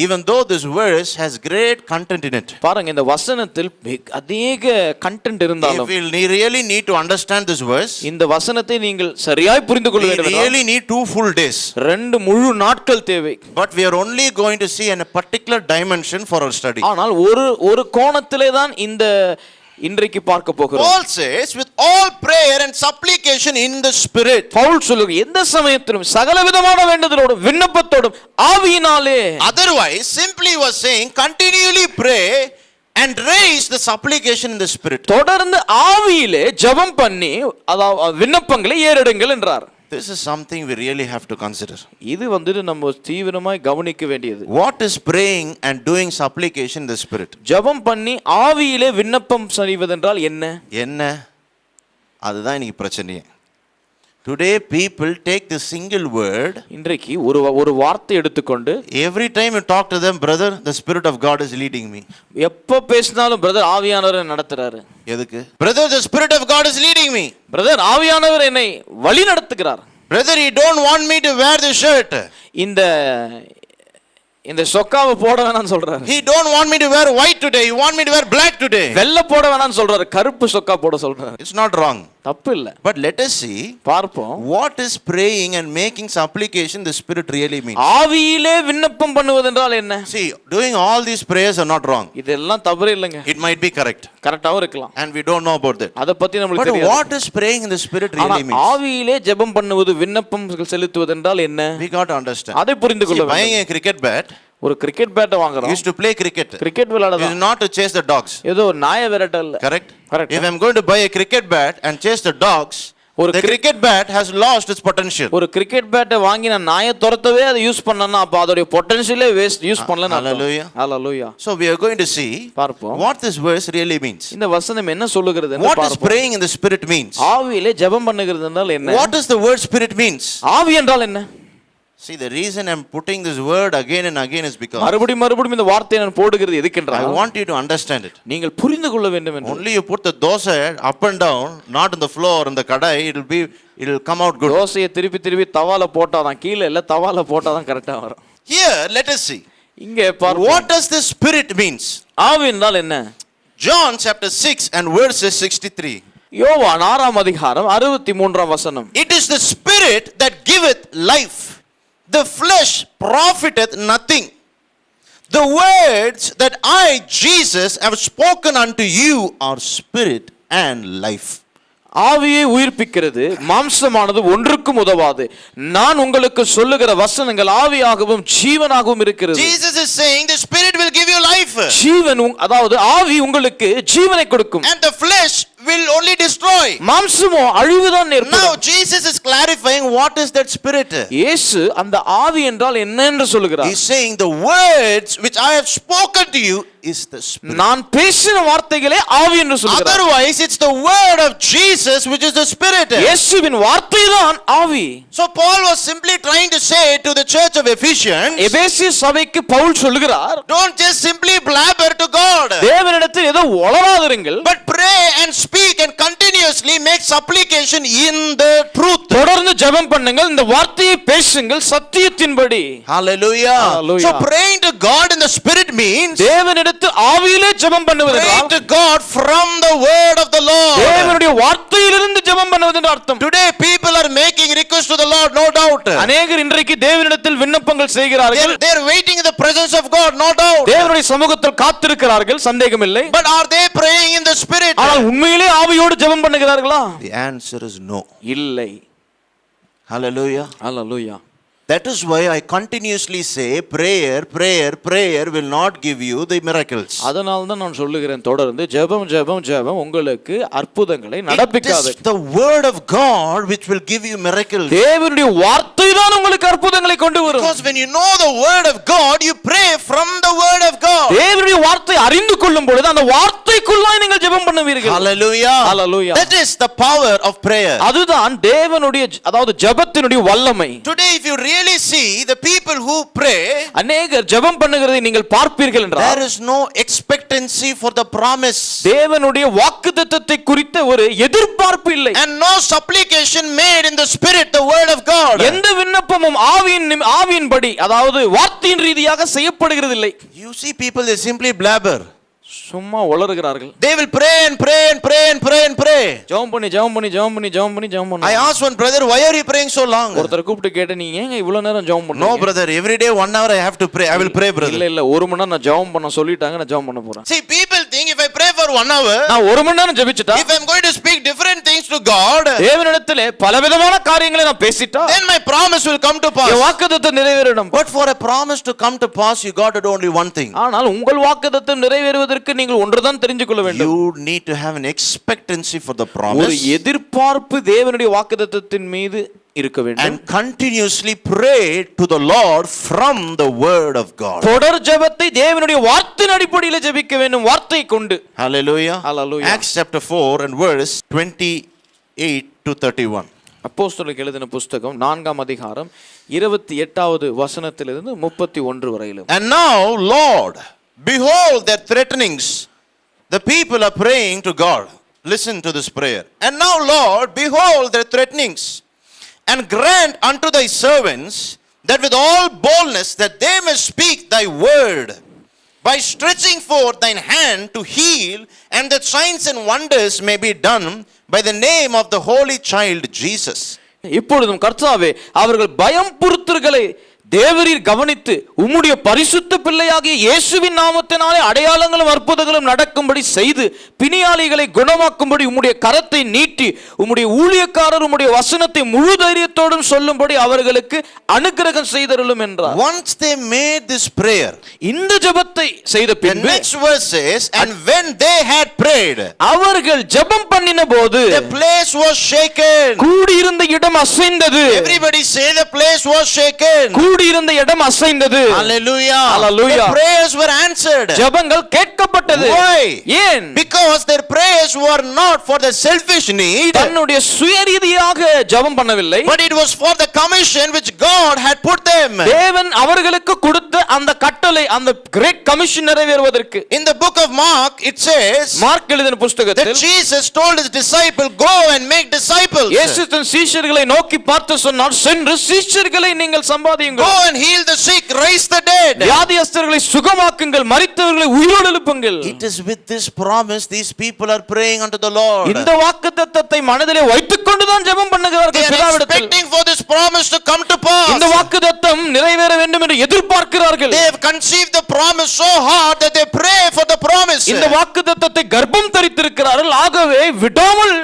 Even though this verse has great content in it. பாருங்க, இந்த வசனத்தில் அதிக கண்டென்ட் If இருந்தாலும் we really need to understand this verse, இந்த வசனத்தை நீங்கள் சரியாய் புரிந்து கொள்ள we வேண்டும். really need 2 full days. 2 முழு நாட்கள் தேவை. But we are only going to see in a particular dimension for our study. ஆனால் ஒரு கோணத்திலே தான் இந்த இன்றைக்கு பார்க்க போகிறோம். Paul says with all prayer and supplication in the spirit. Pavul சொல்லுகிறார், எந்த சமயத்திலும் சகலவிதமான வேண்டுதலோடும் விண்ணப்பத்தோடும் ஆவியினாலே. Otherwise, simply was saying continually pray and raise the supplication in the spirit. தொடர்ந்து ஆவியிலே ஜெபம் பண்ணி அதாவது விண்ணப்பங்களை ஏறெடுங்கள் என்றார். This is something we really have to consider. இது நம்ம தீவிரமாய் கவனிக்க வேண்டியது. What is praying and doing supplication in the spirit? ஜெபம் பண்ணி ஆவியிலே விண்ணப்பம் செய்வதென்றால் என்ன? என்ன? அதுதான் இன்னைக்கு பிரச்சனையே. Today people take the single word. இன்றைக்கு ஒரு வார்த்தை எடுத்துக்கொண்டு Every time you talk to them, brother, the spirit of God is leading me. எப்ப பேசினாலும் பிரதர் ஆவியானவர் நடத்துறாரு. எதுக்கு? Brother, the spirit of God is leading me. Brother ஆவியானவர் என்னை வழி நடத்துகிறார். Brother, he don't want me to wear this shirt. இந்த இந்த சொக்காவை போட வேணாம்னு சொல்றாரு. He don't want me to wear white today. He want me to wear black today. வெள்ளை போட வேணாம்னு சொல்றாரு, கருப்பு சொக்கா போட சொல்றாரு. It's not wrong. தப்பு இல்ல. But let us see பார்ப்போம் what is praying and making supplication the Spirit really means. ஆவியிலே விண்ணப்பம் பண்ணுவது என்றால் என்ன? See, doing all these prayers are not wrong. இதெல்லாம் தவறு இல்லைங்க. It might be correct. கரெக்டாவும் இருக்கலாம். And we don't know about that. அத பத்தி நமக்கு But தெரியாது. what is praying in the Spirit really means? ஆவியிலே ஜெபம் பண்ணுவது, விண்ணப்பம் செலுத்துவது என்றால் என்ன? We got to understand. அதை புரிந்து கொள்ள வேண்டும். Buying a cricket bat, ஒரு கிரிக்கெட் பேட்டை வாங்குறோம். used to play cricket. Cricket விளையாடுறோம். It is not to chase the dogs. ஏதோ நாயை விரட்ட இல்ல. Correct? Correct. If I am going to buy a cricket bat and chase the dogs, the cricket bat has lost its potential. ஒரு cricket பேட்டை வாங்கி நான் நாயை துரத்தவே அதை யூஸ் பண்ணனா அப்ப அதோட பொட்டன்ஷியலே வேஸ்ட், யூஸ் பண்ணலன்னு அர்த்தம். Hallelujah. Hallelujah. So we are going to see பார்ப்போம் what this verse really means. இந்த வசனம் என்ன சொல்லுகிறது என்று What is பார்ப்போம். praying in the Spirit means? ஆவியிலே ஜெபம் பண்ணுகிறது என்றால் என்ன? What does the word Spirit means? ஆவி என்றால் என்ன? See, the reason I'm putting this word again and again is because மறுபடியும் இந்த வார்த்தையை நான் போடுகிறது எதுக்கென்றால் I want you to understand it. நீங்கள் புரிந்து கொள்ள வேண்டும் என்று. Only you put the dosa up and down, not in the floor, in the kadai, it'll come out good. தோசையை திருப்பி தவால போட்டாதான், கீழே இல்ல தவால போட்டாதான் கரெக்டா வரும். Here, let us see. இங்கே பார்ப்போம். What does this Spirit means? ஆவி என்றால் என்ன? John chapter 6 and verses 63. யோவான் 6ஆம் அதிகாரம் 63ஆம் வசனம். It is the Spirit that giveth life. The flesh profiteth nothing. The words that I, Jesus, have spoken unto you are spirit and life. ஆவியை உயிர்ப்பிக்கிறது, மாம்சமானது ஒன்றுக்கும் உதவாது. நான் உங்களுக்கு சொல்லுகிற வசனங்கள் ஆவியாகவும் ஜீவனாகவும் இருக்கிறது. Jesus is saying the Spirit will give you life. ஜீவன் அதாவது ஆவி உங்களுக்கு ஜீவனை கொடுக்கும். And the flesh will only destroy. மாம்சமோ அழிவுதான் ஏற்படும். Now Jesus is clarifying what is that Spirit. இயேசு அந்த ஆவி என்றால் என்ன என்று சொல்கிறார். He is saying the words which I have spoken to you is the Spirit. நான் பேசின வார்த்தைகளே ஆவி என்று சொல்கிறார். Otherwise it's the word of Jesus which is the Spirit. இயேசுவின் வார்த்தை தான் ஆவி. So Paul was simply trying to say to the church of Ephesians, எபேசிய சபைக்கு பவுல் சொல்கிறார், don't just simply blabber to God, தேவனிடத்தில் ஏதோ உளறாதிருங்கள், but pray and speak and continuously make supplication in the truth. தொடர்ந்து ஜெபம் பண்ணுங்கள், இந்த வார்த்தையை பேசுங்கள் சத்தியத்தின்படி. Hallelujah. So praying to God in the Spirit means தேவனிடத்தில் ஆவியிலே ஜெபம் பண்ணுவது praying என்றால் to God from the word of the Lord. தேவனுடைய வார்த்தையிலிருந்து ஜெபம் பண்ணுவது என்று அர்த்தம். Today people are making requests to the Lord, no doubt. அநேகர் இன்றைக்கு தேவனிடத்தில் விண்ணப்பங்கள் செய்கிறார்கள். They are waiting in the presence of God, no doubt. தேவனுடைய சமூகத்தில் காத்திருக்கிறார்கள், சந்தேகமில்லை. But are they praying in the Spirit? ஆனால் உண்மையிலே ஆவியோடு ஜெபம் பண்ணுகிறார்களா? The answer is no. இல்லை. Hallelujah. Hallelujah. That is why I continuously say prayer will not give you the miracles. அதனால தான் நான் சொல்லுகிறேன் தொடர்ந்து ஜெபம் உங்களுக்கு அற்புதங்களை நடப்பிக்காது. It is the word of God which will give you miracles. தேவனுடைய வார்த்தை தான் உங்களுக்கு அற்புதங்களை கொண்டு வரும். Because when you know the word of God, you pray from the word of God. தேவனுடைய வார்த்தை அறிந்து கொள்ளும் பொழுது அந்த வார்த்தைக்குள்ளாய் நீங்கள் ஜெபம் பண்ணுவீர்கள். Hallelujah. Hallelujah. That is the power of prayer. அதுதான் தேவனுடைய அதாவது ஜெபத்தினுடைய வல்லமை. Today if you really see the people who pray, அநேகர் ஜெபம் பண்ணுகிறதை நீங்கள் பார்ப்பீர்கள் என்றால் there is no expectancy for the promise. தேவனுடைய வாக்குத்தத்தத்தை குறித்த ஒரு எதிர்பார்ப்பு இல்லை. And no supplication made in the Spirit, the word of God. எந்த விண்ணப்பமும் ஆவியின்படி அதாவது வார்த்தையின் ரீதியாக செய்யப்படுகிறது இல்லை. You see people, they simply blabber. சும்மா உளறுகிறார்கள். They will pray and pray and pray and pray and pray. ஜெபம் பண்ணி. I asked one brother, why are you praying so long? ஒருத்தர் கூப்பிட்டு கேட்ட, நீங்க ஏங்க இவ்வளவு நேரம் ஜெபம் பண்ணீங்க? No brother, every day 1 hour I have to pray. I will pray brother. இல்ல ஒரு மணி நேரம் நான் ஜெபம் பண்ண சொல்லிட்டாங்க, நான் ஜெபம் பண்ண போறேன். See, people think if I pray for 1 hour, நான் ஒரு மணி நேரம் ஜெபிச்சிட்டா, if I am going to speak different things to God, தேவனிடத்திலே பலவிதமான காரியங்களை நான் பேசிட்டா, then my promise will come to pass. என் வாக்குத்தத்தம் நிறைவேறும். But for a promise to come to pass, you got to do only one thing. ஆனால் உங்கள் வாக்குத்தத்தம் நிறைவேறுவதற்கு நீங்கள் ஒன்றுதான் தெரிந்து கொள்ள வேண்டும். You need to have an expectancy for the promise. ஒரு எதிர்பார்ப்பு தேவனுடைய வாக்குத்தத்தத்தின் மீது இருக்க வேண்டும். And continuously pray to the Lord from the word of God. தொடர் ஜெபத்தை தேவனுடைய வார்த்தையின் அடிப்படையில் ஜெபிக்க வேண்டும், வார்த்தை கொண்டு. Hallelujah. Hallelujah. Acts chapter 4 and verse 28 to 31. அப்போஸ்தலருக்கு எழுதின புத்தகம் 4ஆம் அதிகாரம் 28வது வசனத்திலிருந்து 31 வரையிலும். And now, Lord, behold their threatenings. The people are praying to God. Listen to this prayer. And now, Lord, behold their threatenings, and grant unto thy servants that with all boldness that they may speak thy word, by stretching forth thine hand to heal, and that signs and wonders may be done by the name of the holy child Jesus. இப்பொழுதும் கர்த்தாவே அவர்கள் பயம் பொறுத்தர்களை தேவரீர் கவனித்து உம்முடைய பரிசுத்த பிள்ளையாகிய இயேசுவின் நாமத்தினாலே அடையாளங்களும் அற்புதங்களும் நடக்கும்படி செய்து பிணியாளிகளை குணமாக்கும்படி உம்முடைய கரத்தை நீட்டி உம்முடைய ஊழியக்காரர் உம்முடைய வசனத்தை முழு தைரியத்தோடும் சொல்லும்படி அவர்களுக்கு அனுக்கிரகம் செய்தருளும் என்றார். Once they made this prayer, இந்த ஜெபத்தை செய்த the பின்பு next verse says, and when they had prayed, அவர்கள் ஜெபம் பண்ணின போது the place was shaken. கூடியிருந்த இடம் அசைந்தது. Everybody say the place was shaken. கூடியிருந்த இடம் அசைந்தது. Hallelujah. Hallelujah. The prayers were answered. ஜெபங்கள் கேட்கப்பட்டது. Why? ஏன்? Because their prayers were not for the selfish need, தன்னுடைய சுயரீதியாக ஜெபம் பண்ணவில்லை, but it was for the commission which God had put them. தேவன் அவர்களுக்கு கொடுத்த அந்த கட்டளை, அந்த கிரேட் கமிஷன் நிறைவேறுவதற்கு. In the book of Mark it says Mark எழுதின that புத்தகத்தில் Jesus told his disciple, go and make disciples. இயேசு தன் சீஷர்களை நோக்கி பார்த்து சொன்னார், சென்று சீஷர்களை நீங்கள் சம்பாதியுங்கள். Go and heal the sick, raise the dead. வியாதியஸ்தர்களை சுகமாக்குங்கள், மரித்தவர்களை உயிரோடு எழுப்புங்கள். It is with this promise these people are praying unto the Lord. இந்த வாக்குத்தத்தத்தை மனதிலே வைத்துக்கொண்டு தான் ஜெபம் They பண்ணுகிறார்கள் are பிதாவிடத்தில். expecting for this promise to come to pass. இந்த வாக்குத்தத்தம் நிறைவேற வேண்டும் என்று எதிர்பார்க்கிறார்கள். They have conceived the promise so hard that they pray for the promise. இந்த வாக்குத்தத்தத்தை கர்ப்பம் தரித்திருக்கிறார்கள், ஆகவே விடாமல்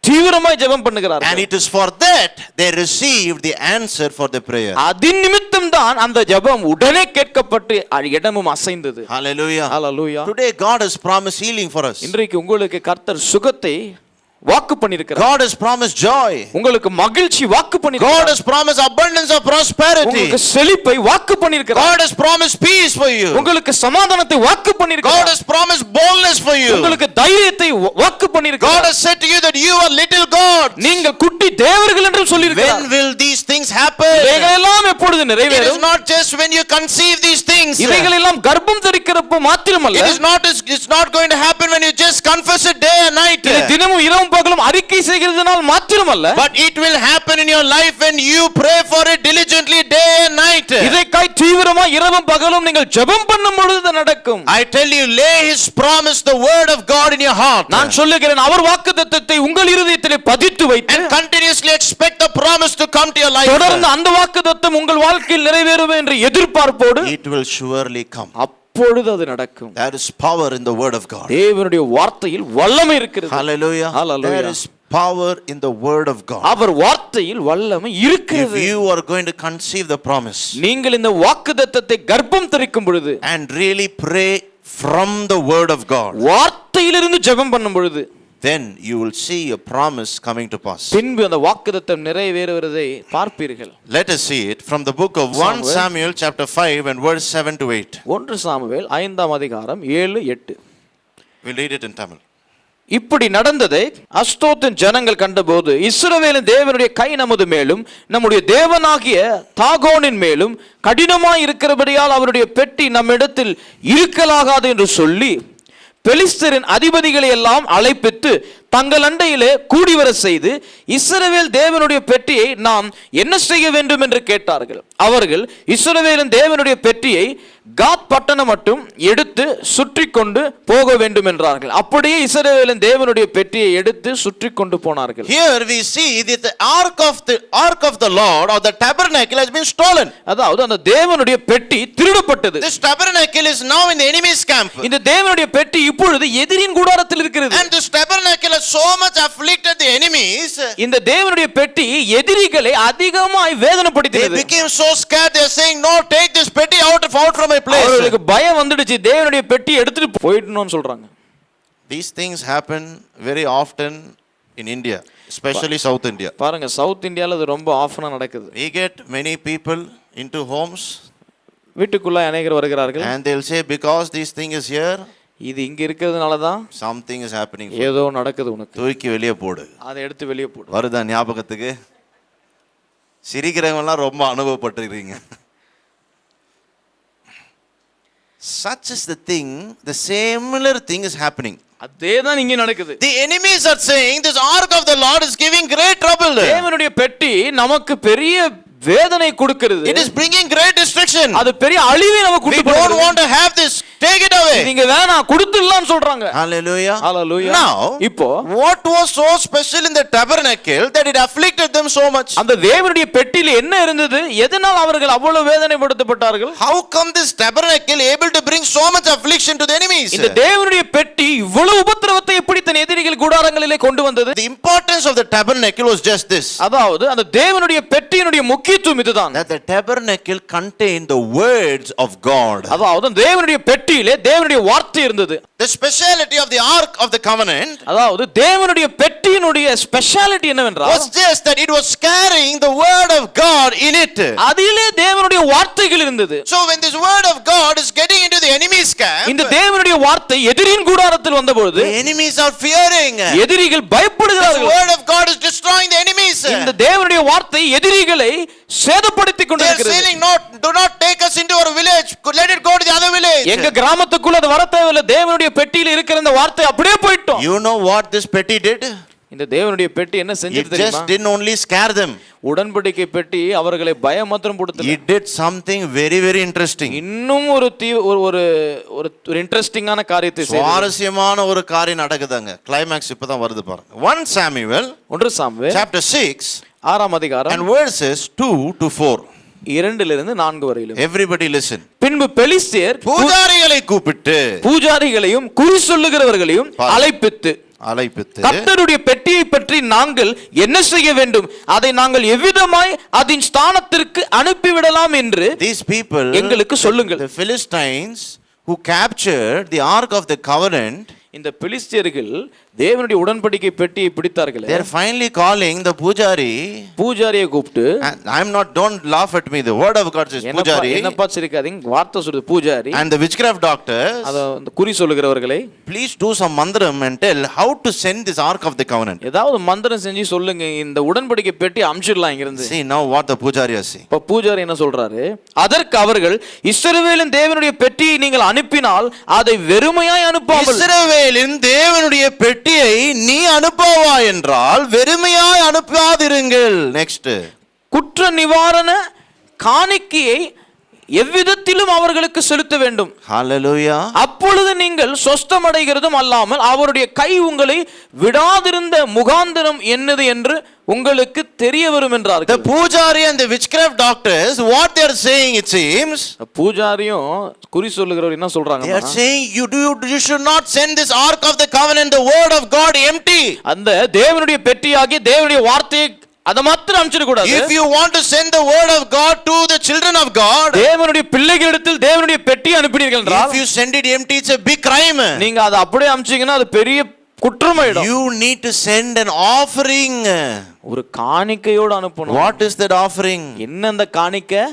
தீவிரமாய் ஜெபம் பண்ணுகிறார்கள். And it is for that they received the answer for the prayer. அதின் நிமித்தம் தான் அந்த ஜெபம் உடனே கேட்கப்பட்டு இடமும் அசைந்தது. Hallelujah. Hallelujah. Today God has promised healing for us. இன்றைக்கு உங்களுக்கு கர்த்தர் சுகத்தை வாக்கு பண்ணியிருக்கிறார். God has promised joy. உங்களுக்கு மகிழ்ச்சி வாக்கு God பண்ணியிருக்கிறார். has promised abundance of prosperity. உங்களுக்கு செழிப்பை வாக்கு பண்ணியிருக்கிறார். God has promised peace for you. உங்களுக்கு சமாதானத்தை வாக்கு God பண்ணியிருக்கிறார். has promised boldness for you. உங்களுக்கு தைரியத்தை வாக்கு God பண்ணியிருக்கிறார். has said to you that you are little gods. நீங்கள் குட்டி தேவர்கள் என்று சொல்லியிருக்கிறார். When will these things happen? இவைகளெல்லாம் எப்பொழுது It is நிறைவேறும்? not just when you conceive these things. இவைகளெல்லாம் கர்ப்பம் தரிக்கிறப்போ மாத்திரமல்ல, It's not going to happen when you just confess it day and night. இது தினமும் இரவும் பகலும் அறிக்கை செய்கிறதுனால் மாத்திரமல்ல, But it will happen in your life when you pray for it diligently day and night. இதைக்காய் தீவிரமா இரவும் பகலும் நீங்கள் ஜெபம் பண்ணும் பொழுது நடக்கும். I tell you, lay his promise, the word of God in your heart. நான் சொல்லுகிறேன், அவர் வாக்குத்தத்தத்தை உங்கள் இருதயத்திலே பதித்து வைத்து And continuously expect the promise to come to your life. தொடர்ந்து அந்த வாக்குத்தத்தம் உங்கள் வாழ்க்கையில் நிறைவேறும் என்ற எதிர்பார்ப்போடு It will surely come. அப்பொழுது அது நடக்கும். There is power in the word of God. தேவனுடைய வார்த்தையில் வல்லமை இருக்கிறது. Hallelujah. Hallelujah. There is power in the word of God. அவர் வார்த்தையில் வல்லமை If இருக்கிறது. you are going to conceive the promise நீங்கள் இந்த வாக்குத்தத்தத்தை கர்ப்பம் தரிக்கும் பொழுது, and really pray from the word of God, வார்த்தையிலிருந்து ஜெபம் பண்ணும் பொழுது, then you will see a promise coming to pass. பின்பு அந்த வாக்குத்தத்தம் நிறைவேறுவதை பார்ப்பீர்கள். Let us see it from the book of 1 Samuel chapter 5 and verse 7 to 8. 1 Samuel 5ஆம் அதிகாரம் 7-8. We'll read it in Tamil. இப்படி நடந்ததை அஸ்தோத்தின் ஜனங்கள் கண்டபோது, இஸ்ரவேலின் தேவனுடைய கை நமது மேலும் நம்முடைய தேவனாகிய தாகோனின் மேலும் கடினமாய் இருக்கிறபடியால் அவருடைய பெட்டி நம்மிடத்தில் இருக்கலாகாது என்று சொல்லி பெலிஸ்தரின் அதிபதிகளை எல்லாம் அழைப்பித்து தங்கள் அண்டையிலே கூடிவர செய்து, இஸ்ரவேல் தேவனுடைய பெட்டியை நாம் என்ன செய்ய வேண்டும் என்று கேட்டார்கள். அவர்கள் இஸ்ரவேலின் தேவனுடைய பெட்டியை காத் பட்டணம் மட்டும் எடுத்து சுற்றி கொண்டு போக வேண்டும் என்றார்கள். அப்படியே இஸ்ரவேலின் தேவனுடைய பெட்டியை எடுத்து சுற்றி கொண்டு போனார்கள். Here we see that the ark of the Lord or the tabernacle has been stolen. அதாவது அந்த தேவனுடைய பெட்டி திருடப்பட்டது. This tabernacle is now in the enemy's camp. இந்த தேவனுடைய பெட்டி இப்பொழுது எதிரின் கூடாரத்தில் இருக்கிறது. And this tabernacle has so much afflicted the enemies. இந்த தேவனுடைய பெட்டி எதிரிகளை அதிகமாய் வேதனைப்படுத்தியது. They became so scared, they are saying, no, take this petty out from my place. அவர்களுக்கு பயம் வந்துடுச்சு, தேவனுடைய பெட்டி எடுத்துட்டு போயிடணும்னு சொல்றாங்க. These things happen very often in India, especially South India. பாருங்க, சவுத் இந்தியால இது ரொம்ப ஆஃபனா நடக்குது. We get many people into homes வீட்டுக்குள்ள அநேகர் வருகிறார்கள். and they'll say, because this thing is here, இது இங்க இருக்கிறதுனால தான் something is happening. ஏதோ நடக்குது உனக்கு, தூக்கி வெளியே போடு. அதை எடுத்து வெளியே போடு. வருதா ஞாபகத்துக்கு? சிரிக்கிறவங்க எல்லாம் ரொம்ப அனுபவப்பட்டிருக்கீங்க. Such is the thing, the similar thing is happening. அதேதான் இங்க நடக்குது. The enemies are saying this ark of the Lord is giving great trouble. தேவனுடைய பெட்டி நமக்கு பெரிய வேதனை கொடுக்கிறது. It is bringing great destruction. அது பெரிய அழிவை நமக்கு We கொண்டு don't வருகிறது. want to have this. Take it away. நீங்க வேணாம் கொடுத்துடலாம்னு சொல்றாங்க. Hallelujah. Hallelujah. Now, இப்போ what was so special in the tabernacle that it afflicted them so much? அந்த தேவனுடைய பெட்டியில் என்ன இருந்தது? எதனால் அவர்கள் அவ்வளவு வேதனைப்படுத்தப்பட்டார்கள்? How come this tabernacle able to bring so much affliction to the enemies? இந்த தேவனுடைய பெட்டி இவ்வளவு உபத்திரவத்தை எப்படி தன் எதிரிகள் கூடாரங்களிலே கொண்டு வந்தது? The importance of the tabernacle was just this. அதாவது அந்த தேவனுடைய பெட்டியினுடைய முக்கியத்துவம் இதுதான். That the tabernacle contained the words of God. அதாவது தேவனுடைய பெட்டியிலே தேவனுடைய வார்த்தை இருந்தது. The speciality of the ark of the covenant அதாவது தேவனுடைய பெட்டியினுடைய ஸ்பெஷாலிட்டி என்னவென்றால் was just that it was carrying the word of God in it. அதிலே தேவனுடைய வார்த்தைகள் இருந்தது. So when this word of God is getting into the enemy's camp, இந்த தேவனுடைய வார்த்தை எதிரியின் கூடாரத்தில் வந்தபொழுது the enemies are fearing. எதிரிகள் The பயப்படுகிறார்கள். word of God is destroying the enemies. இந்த தேவனுடைய வார்த்தை எதிரிகளை சேதப்படுத்திக் They are கொண்டிருக்கிறது. saying, do not take us into our village. Let it go to the other village. எங்க கிராமத்துக்குள்ள அது வர தேவையில்லை. தேவனுடைய பெட்டியில் இருக்கிற இந்த வார்த்தை அப்படியே போயிட்டோம். You know what this petty did? இந்த தேவனுடைய பெட்டி என்ன It செஞ்சது just தெரியுமா? didn't only scare them. உடன்படிக்கை பெட்டி அவர்களை பயமாத்திரம் கொடுத்தது. It did something very, very interesting. இன்னும் ஒரு ஒரு இன்ட்ரெஸ்டிங்கான காரியத்தை செய்தது. சுவாரஸ்யமான ஒரு காரியம் நடக்குதுங்க. கிளைமாக்ஸ் இப்பதான் வருது பாருங்க. 1 Samuel 1 சாமுவேல் chapter 6 6ஆம் அதிகாரம் and verses 2 to 4. 2 to 4 வரையிலும். Everybody listen. பின்பு பெலிஸ்தியர் பூஜாரிகளை கூப்பிட்டு பூஜாரிகளையும் குறி சொல்லுகிறவர்களையும் அழைப்பித்து கர்த்தருடைய பெட்டியை பற்றி நாங்கள் என்ன செய்ய வேண்டும், அதை நாங்கள் எவ்விதமாய் அதன் ஸ்தானத்திற்கு அனுப்பிவிடலாம் என்று எங்களுக்கு சொல்லுங்கள். The Philistines who captured the ark of the covenant, இந்த பெலிஸ்தியர்கள் தேவனுடைய உடன்படிக்கை பெட்டியை பிடித்தார்கள். They are finally calling the பூஜாரியை கூப்பிட்டு, don't laugh at me, the word of God says pujari, என்னப்பா சிரிக்காதீங்க, வார்த்தை சொல்றது pujari, and the witchcraft doctors, அந்த குறி சொல்லுகிறவர்களை, please do some மந்திரம் and tell how to send this ark of the covenant. ஏதாவது மந்திரம் செஞ்சு சொல்லுங்க, இந்த உடன்படிக்கை பெட்டி அம்ச்சிடலாம் இங்க இருந்து. See now what the pujari is saying. இப்ப பூஜாரி என்ன சொல்றாரு? அதற்கு அவர்கள், இஸ்ரவேலின் தேவனுடைய பெட்டியை நீங்கள் அனுப்பினால் அதை வெறுமையாய் அனுப்பாமல், இஸ்ரவேலின் தேவனுடைய பெட்டியை நீ அனுப்பவா என்றால் வெறுமையாய் அனுப்பாதிருங்கள். நெக்ஸ்ட், குற்ற நிவாரண காணிக்கையை எவ்விதத்திலும் அவர்களுக்கு செலுத்த வேண்டும். ஹalleluya. அப்பொழுது நீங்கள் சொஸ்தமடைகிறதும் அல்லாமல் அவருடைய கை உங்களை விடாதிருந்த முகாந்திரம் என்னது என்று உங்களுக்கு தெரிய வரும் என்றார்கள். The pujari and the witchcraft doctors, what they are saying, it seems, பூஜாரியும் குறி சொல்லுகிறவர் என்ன சொல்றாங்க? They are saying you should not send this ark of the covenant, the word of God, empty. அந்த தேவனுடைய பெட்டியாகிய தேவனுடைய வார்த்தையை அத மாத்திரம் அனுப்பிச்சிட கூடாது. If you want to send the word of God to the children of God, தேவனுடைய பிள்ளைகளிடத்தில் தேவனுடைய பெட்டியை அனுப்பினீர்கள் என்றால், if you send it empty, it's a big crime. நீங்க அதை அப்படியே அனுப்பிச்சீங்கன்னா அது பெரிய குற்றமாயிடும். You need to send an offering. ஒரு காணிக்கையோடு அனுப்பணும். What is that offering? என்ன அந்த காணிக்கை?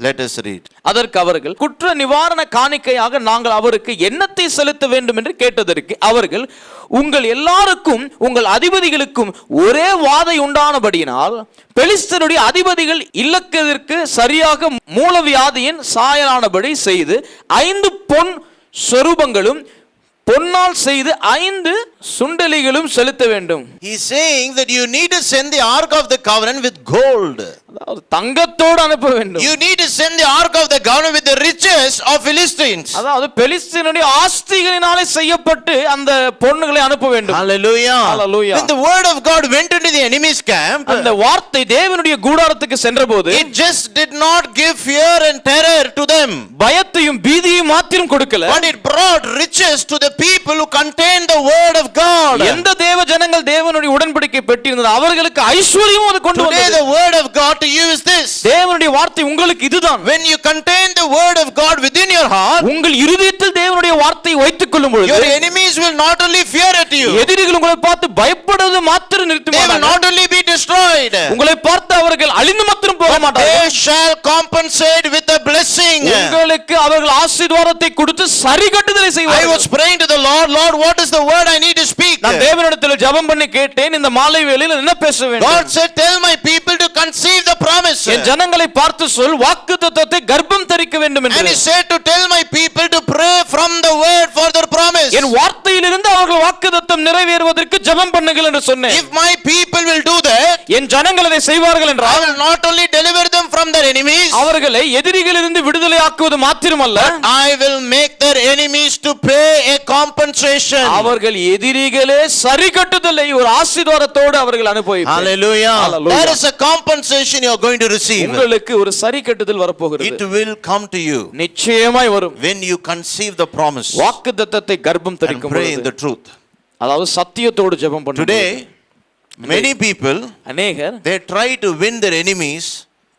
Let us read. அதற்கு அவர்கள், குற்ற நிவாரண காணிக்கையாக நாங்கள் அவருக்கு என்னத்தை செலுத்த வேண்டும் என்று கேட்டதற்கு அவர்கள், உங்கள் எல்லாருக்கும் உங்கள் அதிபதிகளுக்கும் ஒரே வாதை உண்டானபடியினால் பெலிஸ்தருடைய அதிபதிகள் இல்லக்கத்திற்கு சரியாக மூலவியாதியின் சாயலானபடி செய்து 5 பொன் சொரூபங்களும் பொன்னால் செய்து 5 சுண்டலிகளும் செலுத்த வேண்டும். He is saying that you need to send the ark of the covenant with gold. அதாவது தங்கத்தோடு அனுப்ப வேண்டும். You need to send the ark of the covenant with the riches of Philistines. அதாவது பெலிஸ்தீனுடைய ஆஸ்திகளினாலே செய்யப்பட்டு அந்த பொன்னுகளை அனுப்ப வேண்டும். Hallelujah. Hallelujah. When the word of God went into the enemy's camp, அந்த வார்த்தை தேவனுடைய கூடாரத்துக்கு சென்றபோது it just did not give fear and terror to them, பயத்தையும் பீதியையும் மாத்திரம் கொடுக்கல, but it brought riches to the people who contained the word of God. எந்த தேவ ஜனங்கள் தேவனுடைய உடன்படிக்கை பெட்டி இருந்தது அவர்களுக்கு ஐஸ்வர்யமும் அது கொண்டு வந்தது. Today the word of God to you is this. தேவனுடைய வார்த்தை உங்களுக்கு இதுதான். When you contain the word of God within your heart, உங்கள் இருதயத்தில் தேவனுடைய வார்த்தையை வைத்துக் கொள்ளும் பொழுது your enemies will not only fear at you, எதிரிகள் உங்களை பார்த்து பயப்படுவது மாத்திரம் நிறுத்த they will மாட்டார்கள், not only be destroyed, உங்களை பார்த்து அவர்கள் அழிந்து மாத்திரம் போக மாட்டார்கள், they shall compensate with a blessing. உங்களுக்கு அவர்கள் ஆசீர்வாதத்தை கொடுத்து சரிகட்டுதலை I செய்வார்கள். was praying to the Lord, what is the word I need to speak? நான் தேவனிடத்தில் ஜெபம் பண்ணி கேட்டேன், இந்த மாலை வேளையில் என்ன பேச வேண்டும்? God said, tell my people to conceive the promise. என் ஜனங்களை பார்த்து சொல், வாக்குத்தத்தத்தை கர்ப்பம் தரிக்க வேண்டும் என்று. And he said to tell my people to pray from the word for their promise. என் வார்த்தையிலிருந்து அவர்கள் வாக்குத்தத்தம் நிறைவேறுவதற்கு ஜெபம் பண்ணுங்கள் என்று சொன்னேன். If my people will do that, என் ஜனங்கள் அதை செய்வார்கள் என்றால், I will not only deliver them from the enemies. அவர்களை எதிரிகளிலிருந்து விடுதலையாக்குவது மாத்திரமல்ல, I will make their enemies to pay a compensation. அவர்கள் எதிரிகளே சரி கட்டுதலை ஒரு ஆசீர்வாதத்தோடு அவர்கள் அனுபவிப்பார்கள். Hallelujah. Hallelujah. There is a compensation you are going to receive. உங்களுக்கு ஒரு சரி கட்டுதல் வரப்போகிறது. It will come to you நிச்சயமாய் வரும். when you conceive the promise வாக்குத்தத்தத்தை கர்ப்பம் and தரிக்கும் pray in பொழுது, the truth. அதாவது சத்தியத்தோடு ஜெபம் பண்ணும் பொழுது. Today, many people, அநேகர் they try to win their enemies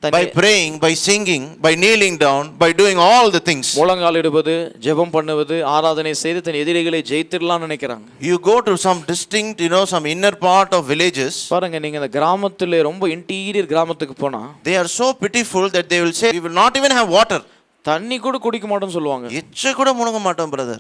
by praying, by singing, by kneeling down, by doing all the things. முழங்காலிடுவது, ஜெபம் பண்ணுவது, ஆராதனை செய்து தன் எதிரிகளை ஜெயித்திடலாம் நினைக்கிறாங்க. You go to some distinct, some inner part of villages. பாருங்க, நீங்க இந்த கிராமத்துல ரொம்ப இன்டீரியர் கிராமத்துக்கு போனா, They are so pitiful that they will say, we will not even have water. தண்ணி கூட குடிக்க மாட்டோம்னு சொல்லுவாங்க. எச்ச கூட முழுங்க மாட்டோம் brother.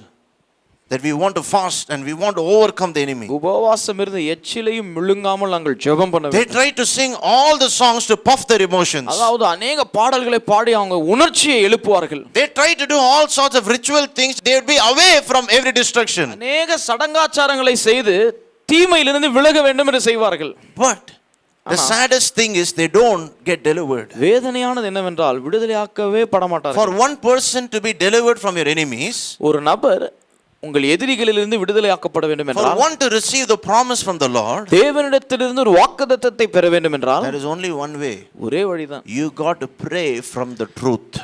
That we want to fast and we want to overcome the enemy. உபவாசம் இருந்து எச்சிலையும் முழுங்காமல் நாங்கள் ஜெபம் பண்ண They வேண்டும். try to sing all the songs to puff their emotions. அதாவது அநேக பாடல்களை பாடி அவங்க உணர்ச்சியை எழுப்புவார்கள். They try to do all sorts of ritual things. They would be away from every destruction. அநேக சடங்காச்சாரங்களை செய்து தீமையிலிருந்து விலக வேண்டும் என்று செய்வார்கள். But the saddest thing is they don't get delivered. வேதனையானது என்னவென்றால் விடுதலையாக்கவே படமாட்டார்கள். For one person to be delivered from your enemies, ஒரு நபர் உங்கள் எதிரிகளிலிருந்து விடுதலையாக்கப்பட வேண்டும் for என்றால், one to receive the promise from the Lord, தேவனிடத்திலிருந்து ஒரு வாக்குத்தத்தத்தை பெற வேண்டும் என்றால், there is only one way. ஒரே வழிதான். You got to pray from the truth.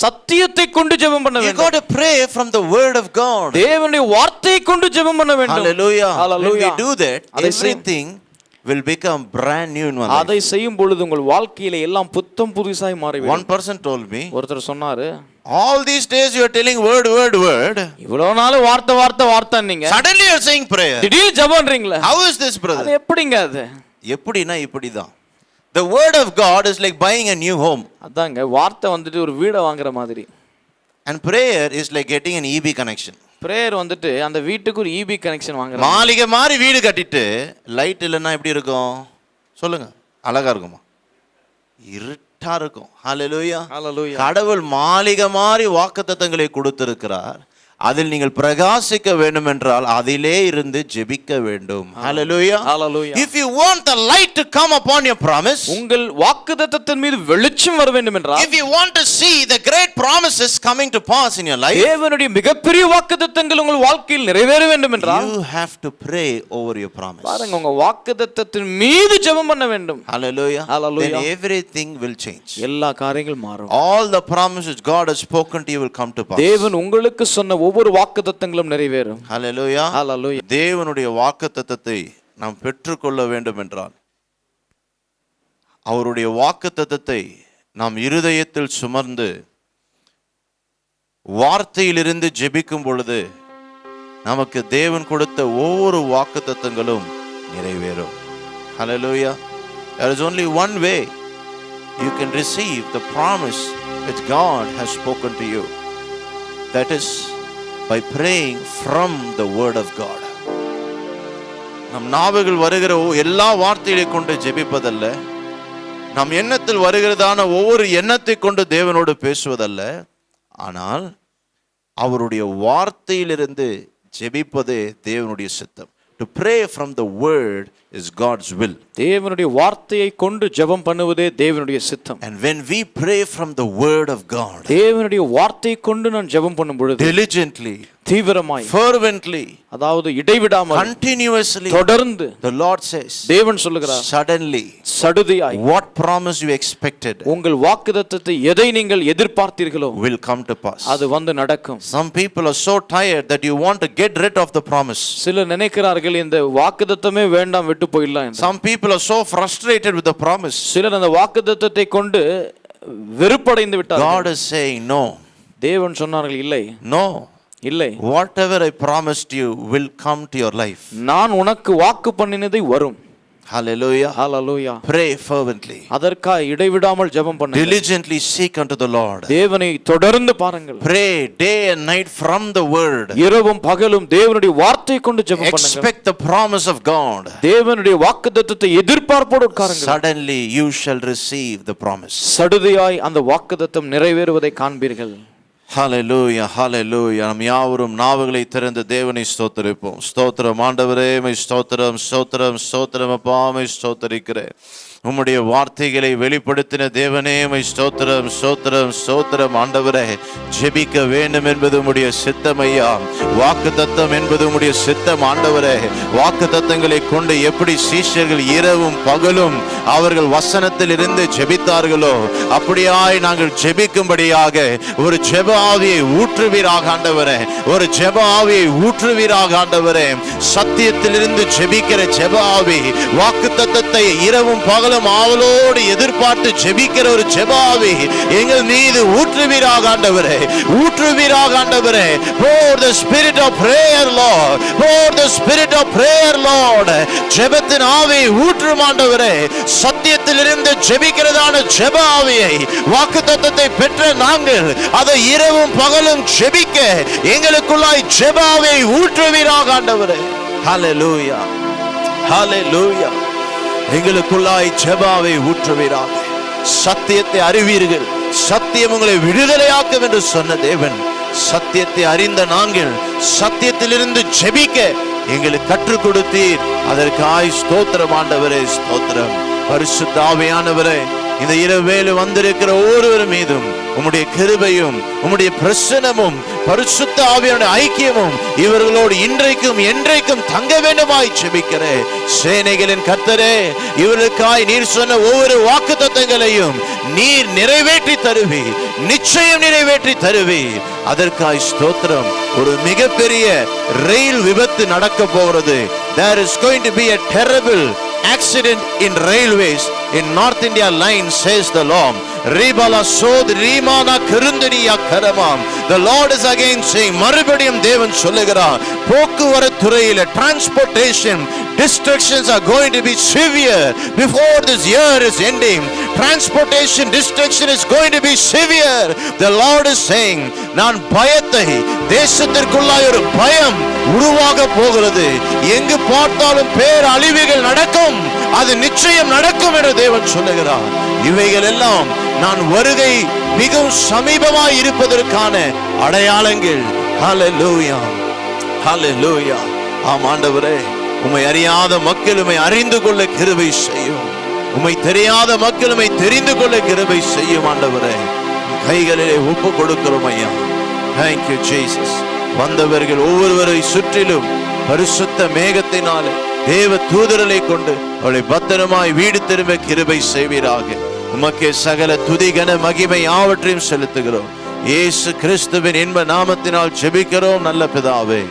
சத்தியத்தை கொண்டு ஜெபம் பண்ண You வேண்டும். got to pray from the word of God. தேவனுடைய வார்த்தையை கொண்டு ஜெபம் பண்ண வேண்டும். Hallelujah. When Hallelujah. we do that, everything will become brand new in one life. அதை செய்யும் பொழுது உங்கள் வாழ்க்கையில எல்லாம் புத்தம் புதுசாய் மாறிவிடும். One person told me, ஒருத்தர் சொன்னாரு, all these days you are telling word. இவ்வளவு நாள் வார்த்தை நீங்க, Suddenly you are saying prayer. திடீர் ஜெபம்ன்றீங்களே. How is this, brother? அது எப்படிங்க அது? எப்படினா இப்படிதான். The word of God is like buying a new home. அதாங்க, வார்த்தை வந்துட்டு ஒரு வீடை வாங்குற மாதிரி. And prayer is like getting an EB connection. Prayer வந்துட்டு அந்த வீட்டுக்கு ஒரு EB கனெக்ஷன் வாங்குறாங்க. மாளிகை மாதிரி வீடு கட்டிட்டு லைட் இல்லைன்னா எப்படி இருக்கும் சொல்லுங்க? அழகா இருக்குமா? இருட்டா இருக்கும். ஹல்லேலூயா. ஹல்லேலூயா. கடவுள் மாளிகை மாதிரி வாக்குத்தத்தங்களை கொடுத்திருக்கிறார். அதில் நீங்கள் பிரகாசிக்க வேண்டும் என்றால் அதிலே இருந்து ஜெபிக்க வேண்டும். Hallelujah. Hallelujah. If you want the light to come upon your promise, உங்கள் வாக்குத்தத்தத்தின் மீது வெளிச்சம் வர வேண்டும் என்றால், if you want to see the great promises coming to pass in your life, தேவனுடைய மிகப்பெரிய வாக்குத்தத்தங்கள் உங்கள் வாழ்க்கையில் நிறைவேற வேண்டும் என்றால், you have to pray over your promise. பாருங்க, உங்க வாக்குத்தத்தத்தின் மீது ஜெபம் பண்ண வேண்டும். Hallelujah. Hallelujah. Then everything will change. எல்லா காரியங்களும் மாறும். All the promises God has spoken to you will come to pass. தேவன் உங்களுக்கு சொன்ன ஒவ்வொரு வாக்குத்தத்தங்களும் நிறைவேறும். Hallelujah. Hallelujah. தேவனுடைய வாக்குத்தத்தத்தை நாம் பெற்றுக்கொள்ள வேண்டும் என்றால், அவருடைய வாக்குத்தத்தத்தை நாம் இருதயத்தில் சுமர்ந்து வார்த்தையிலிருந்து ஜெபிக்கும் பொழுது நமக்கு தேவன் கொடுத்த ஒவ்வொரு வாக்குத்தத்தங்களும் நிறைவேறும். Hallelujah. There is only one way you can receive the promise which God has spoken to you. That is by praying from the word of God. நம் நாவுகள் வருகிற எல்லா வார்த்தைகளை கொண்டு ஜெபிப்பதல்ல, நம் எண்ணத்தில் வருகிறதான ஒவ்வொரு எண்ணத்தை கொண்டு தேவனோடு பேசுவதல்ல, ஆனால் அவருடைய வார்த்தையிலிருந்து ஜெபிப்பதே தேவனுடைய சித்தம். To pray from the word is God's will. தேவனுடைய வார்த்தையை கொண்டு ஜெபம் பண்ணுவதே தேவனுடைய சித்தம். And when we pray from the word of God, தேவனுடைய வார்த்தையை கொண்டு நான் ஜெபம் பண்ணும் பொழுது, diligently, தீவிரமாய், fervently, அதாவது இடைவிடாமல், continuously, தொடர்ந்து, the Lord says, தேவன் சொல்லுகிறார், suddenly, சடுதியாய், what promise you expected உங்கள் வாக்குத்தத்தத்தை எதை நீங்கள் எதிர்பார்த்தீர்களோ will come to pass. அது வந்து நடக்கும். Some people are so tired that you want to get rid of the promise. சிலர் நினைக்கிறார்கள் இந்த வாக்குத்தத்தமே வேண்டாம், விட்டு போயிடலாம் என்று. Some people are so frustrated with the promise. சிலர் அந்த வாக்குத்தத்தத்தை கொண்டு வெறுப்படைந்து விட்டார்கள். God is saying no. தேவன் சொன்னார்கள், இல்லை, No. இல்லை, Whatever I promised you will come to your life. நான் உனக்கு வாக்கு பண்ணினதை வரும். Hallelujah. Hallelujah. Pray fervently. அதற்காக இடைவிடாமல் ஜெபம் பண்ணுங்கள். Diligently seek unto the Lord. தேவனை தொடர்ந்து பாருங்கள். Pray day and night from the word. இரவும் பகலும் தேவனுடைய வார்த்தையை கொண்டு ஜெபம் பண்ணுங்கள். Expect the promise of God. தேவனுடைய வாக்குத்தத்தத்தை எதிர்பார்ப்போடு உட்காருங்கள். Suddenly you shall receive the promise. சடுதியாய் அந்த வாக்குத்தத்தம் நிறைவேறுவதை காண்பீர்கள். Hallelujah, hallelujah. நாம் யாவரும் நாவுகளை திறந்து தேவனை ஸ்தோத்திரிப்போம். ஸ்தோத்திரம் ஆண்டவரே, மை ஸ்தோத்திரம், ஸ்தோத்திரம், ஸ்தோத்திரம் அப்பா, மை ஸ்தோத்திரிக்கிறேன். உம்முடைய வார்த்தைகளை வெளிப்படுத்தின தேவனே உம்மை ஸ்தோத்திரம் ஸ்தோத்திரம் ஸ்தோத்திரம். ஆண்டவரே, ஜெபிக்க வேண்டும் என்பது உம்முடைய சித்தம் ஐயா. வாக்குத்தத்தம் என்பது உம்முடைய சித்தம் ஆண்டவரே. வாக்குத்தத்தங்களை கொண்டு எப்படி சீஷர்கள் இரவும் பகலும் அவர்கள் வசனத்தில் இருந்து ஜெபித்தார்களோ அப்படியாய் நாங்கள் ஜெபிக்கும்படியாக ஒரு ஜெப ஆவியை ஊற்றுவீராக ஆண்டவரே. ஒரு ஜெப ஆவியை ஊற்றுவீராக ஆண்டவரே. சத்தியத்திலிருந்து ஜெபிக்கிற ஜெப ஆவி, வாக்குத்தத்தத்தை இரவும் பகலும் ஆவலோடு எதிர்பார்த்து ஜெபிக்கிற ஒரு ஜெப ஆவி எங்கள் மீது ஊற்றுவீராக ஆண்டவரே. ஊற்றுவீராக ஆண்டவரே. pour the spirit of prayer Lord, pour the spirit of prayer Lord. ஜெபத்தின் ஆவியை ஊற்றும் ஆண்டவரே. சத்தியத்திலிருந்து ஜெபிக்கிறதான ஜெப ஆவியை, வாக்குத்தத்தத்தை பெற்ற நாங்கள் அதை இரவும் பகலும் ஜெபிக்க எங்களுக்குள்ளாய் ஜெப ஆவியை ஊற்றுவீராக ஆண்டவரே. ஹல்லேலூயா, ஹல்லேலூயா. எங்களுக்குள்ளாய் ஜெப ஆவியை ஊற்றுவீராக. சத்தியத்தை அறிவீர்கள், சத்தியம் உங்களை விடுதலையாக்கும் என்று சொன்ன தேவன், சத்தியத்தை அறிந்த நாங்கள் சத்தியத்திலிருந்து ஜெபிக்க எங்களுக்கு கற்றுக் கொடுத்தீர். அதற்காய் ஸ்தோத்திரம் ஆண்டவரே, ஸ்தோத்திரம். பரிசுத்த ஆவியானவரே, இந்த இரவேளை வந்திருக்கிற ஒவ்வொருவர் மீதும் உம்முடைய கிருபையும் உம்முடைய பிரசன்னமும் பரிசுத்த ஆவியான ஐக்கியமும் இவர்களோடு இன்றைக்கும் என்றைக்கும் தங்க வேண்டுமாய் ஜெபிக்கிறேன். சேனைகளின் கர்த்தரே, இவர்களுக்காய் நீர் சொன்ன ஒவ்வொரு வாக்குத்தத்தங்களையும் நீர் நிறைவேற்றி தருவீர், நிச்சயம் நிறைவேற்றி தருவீர். அதற்காய் ஸ்தோத்திரம். ஒரு மிகப்பெரிய ரயில் விபத்து நடக்க போகிறது. There is going to be a terrible accident in railways in North India line, says the Lord. Ribala sod rimana kurundaniya karamam. The Lord is again saying, மறுபடியும் தேவன் சொல்லுகிறார், போக்குவரத்து துறையில transportation distractions are going to be severe before this year is ending. Transportation distraction is going to be severe. The Lord is saying, நான் பயத்தை, தேசத்திற்குள்ளாய் ஒரு பயம் உருவாக போகிறது. எங்கு பார்த்தாலும் பேர் அழிவுகள் நடக்கும், அது நிச்சயம் நடக்கும் என்று தேவன் சொல்லுகிறார். இவைகள் எல்லாம் நான் வருகை மிகவும் சமீபமாய் இருப்பதற்கான அடையாளங்கள். ஹல்லேலூயா, ஹல்லேலூயா. ஆம் ஆண்டவரே, உம்மை அறியாத மக்கள் உம்மை அறிந்து கொள்ள கிருபை செய்யும். உம்மை தெரியாத மக்கள் உம்மை தெரிந்து கொள்ள கிருபை செய்யும் ஆண்டவரே. கைகளிலே ஒப்பு கொடுக்கிறோம் ஐயா. Thank you Jesus. வந்தவர்கள் ஒவ்வொருவரை சுற்றிலும் பரிசுத்த மேகத்தினாலே தேவ தூதர்களை கொண்டு அவளை பத்திரமாய் வீடு திரும்ப கிருபை செய்வீராக. உமக்கே சகல துதி கன மகிமை யாவற்றையும் செலுத்துகிறோம். இயேசு கிறிஸ்துவின் இன்ப நாமத்தினால் ஜெபிக்கிறோம் நல்ல பிதாவே.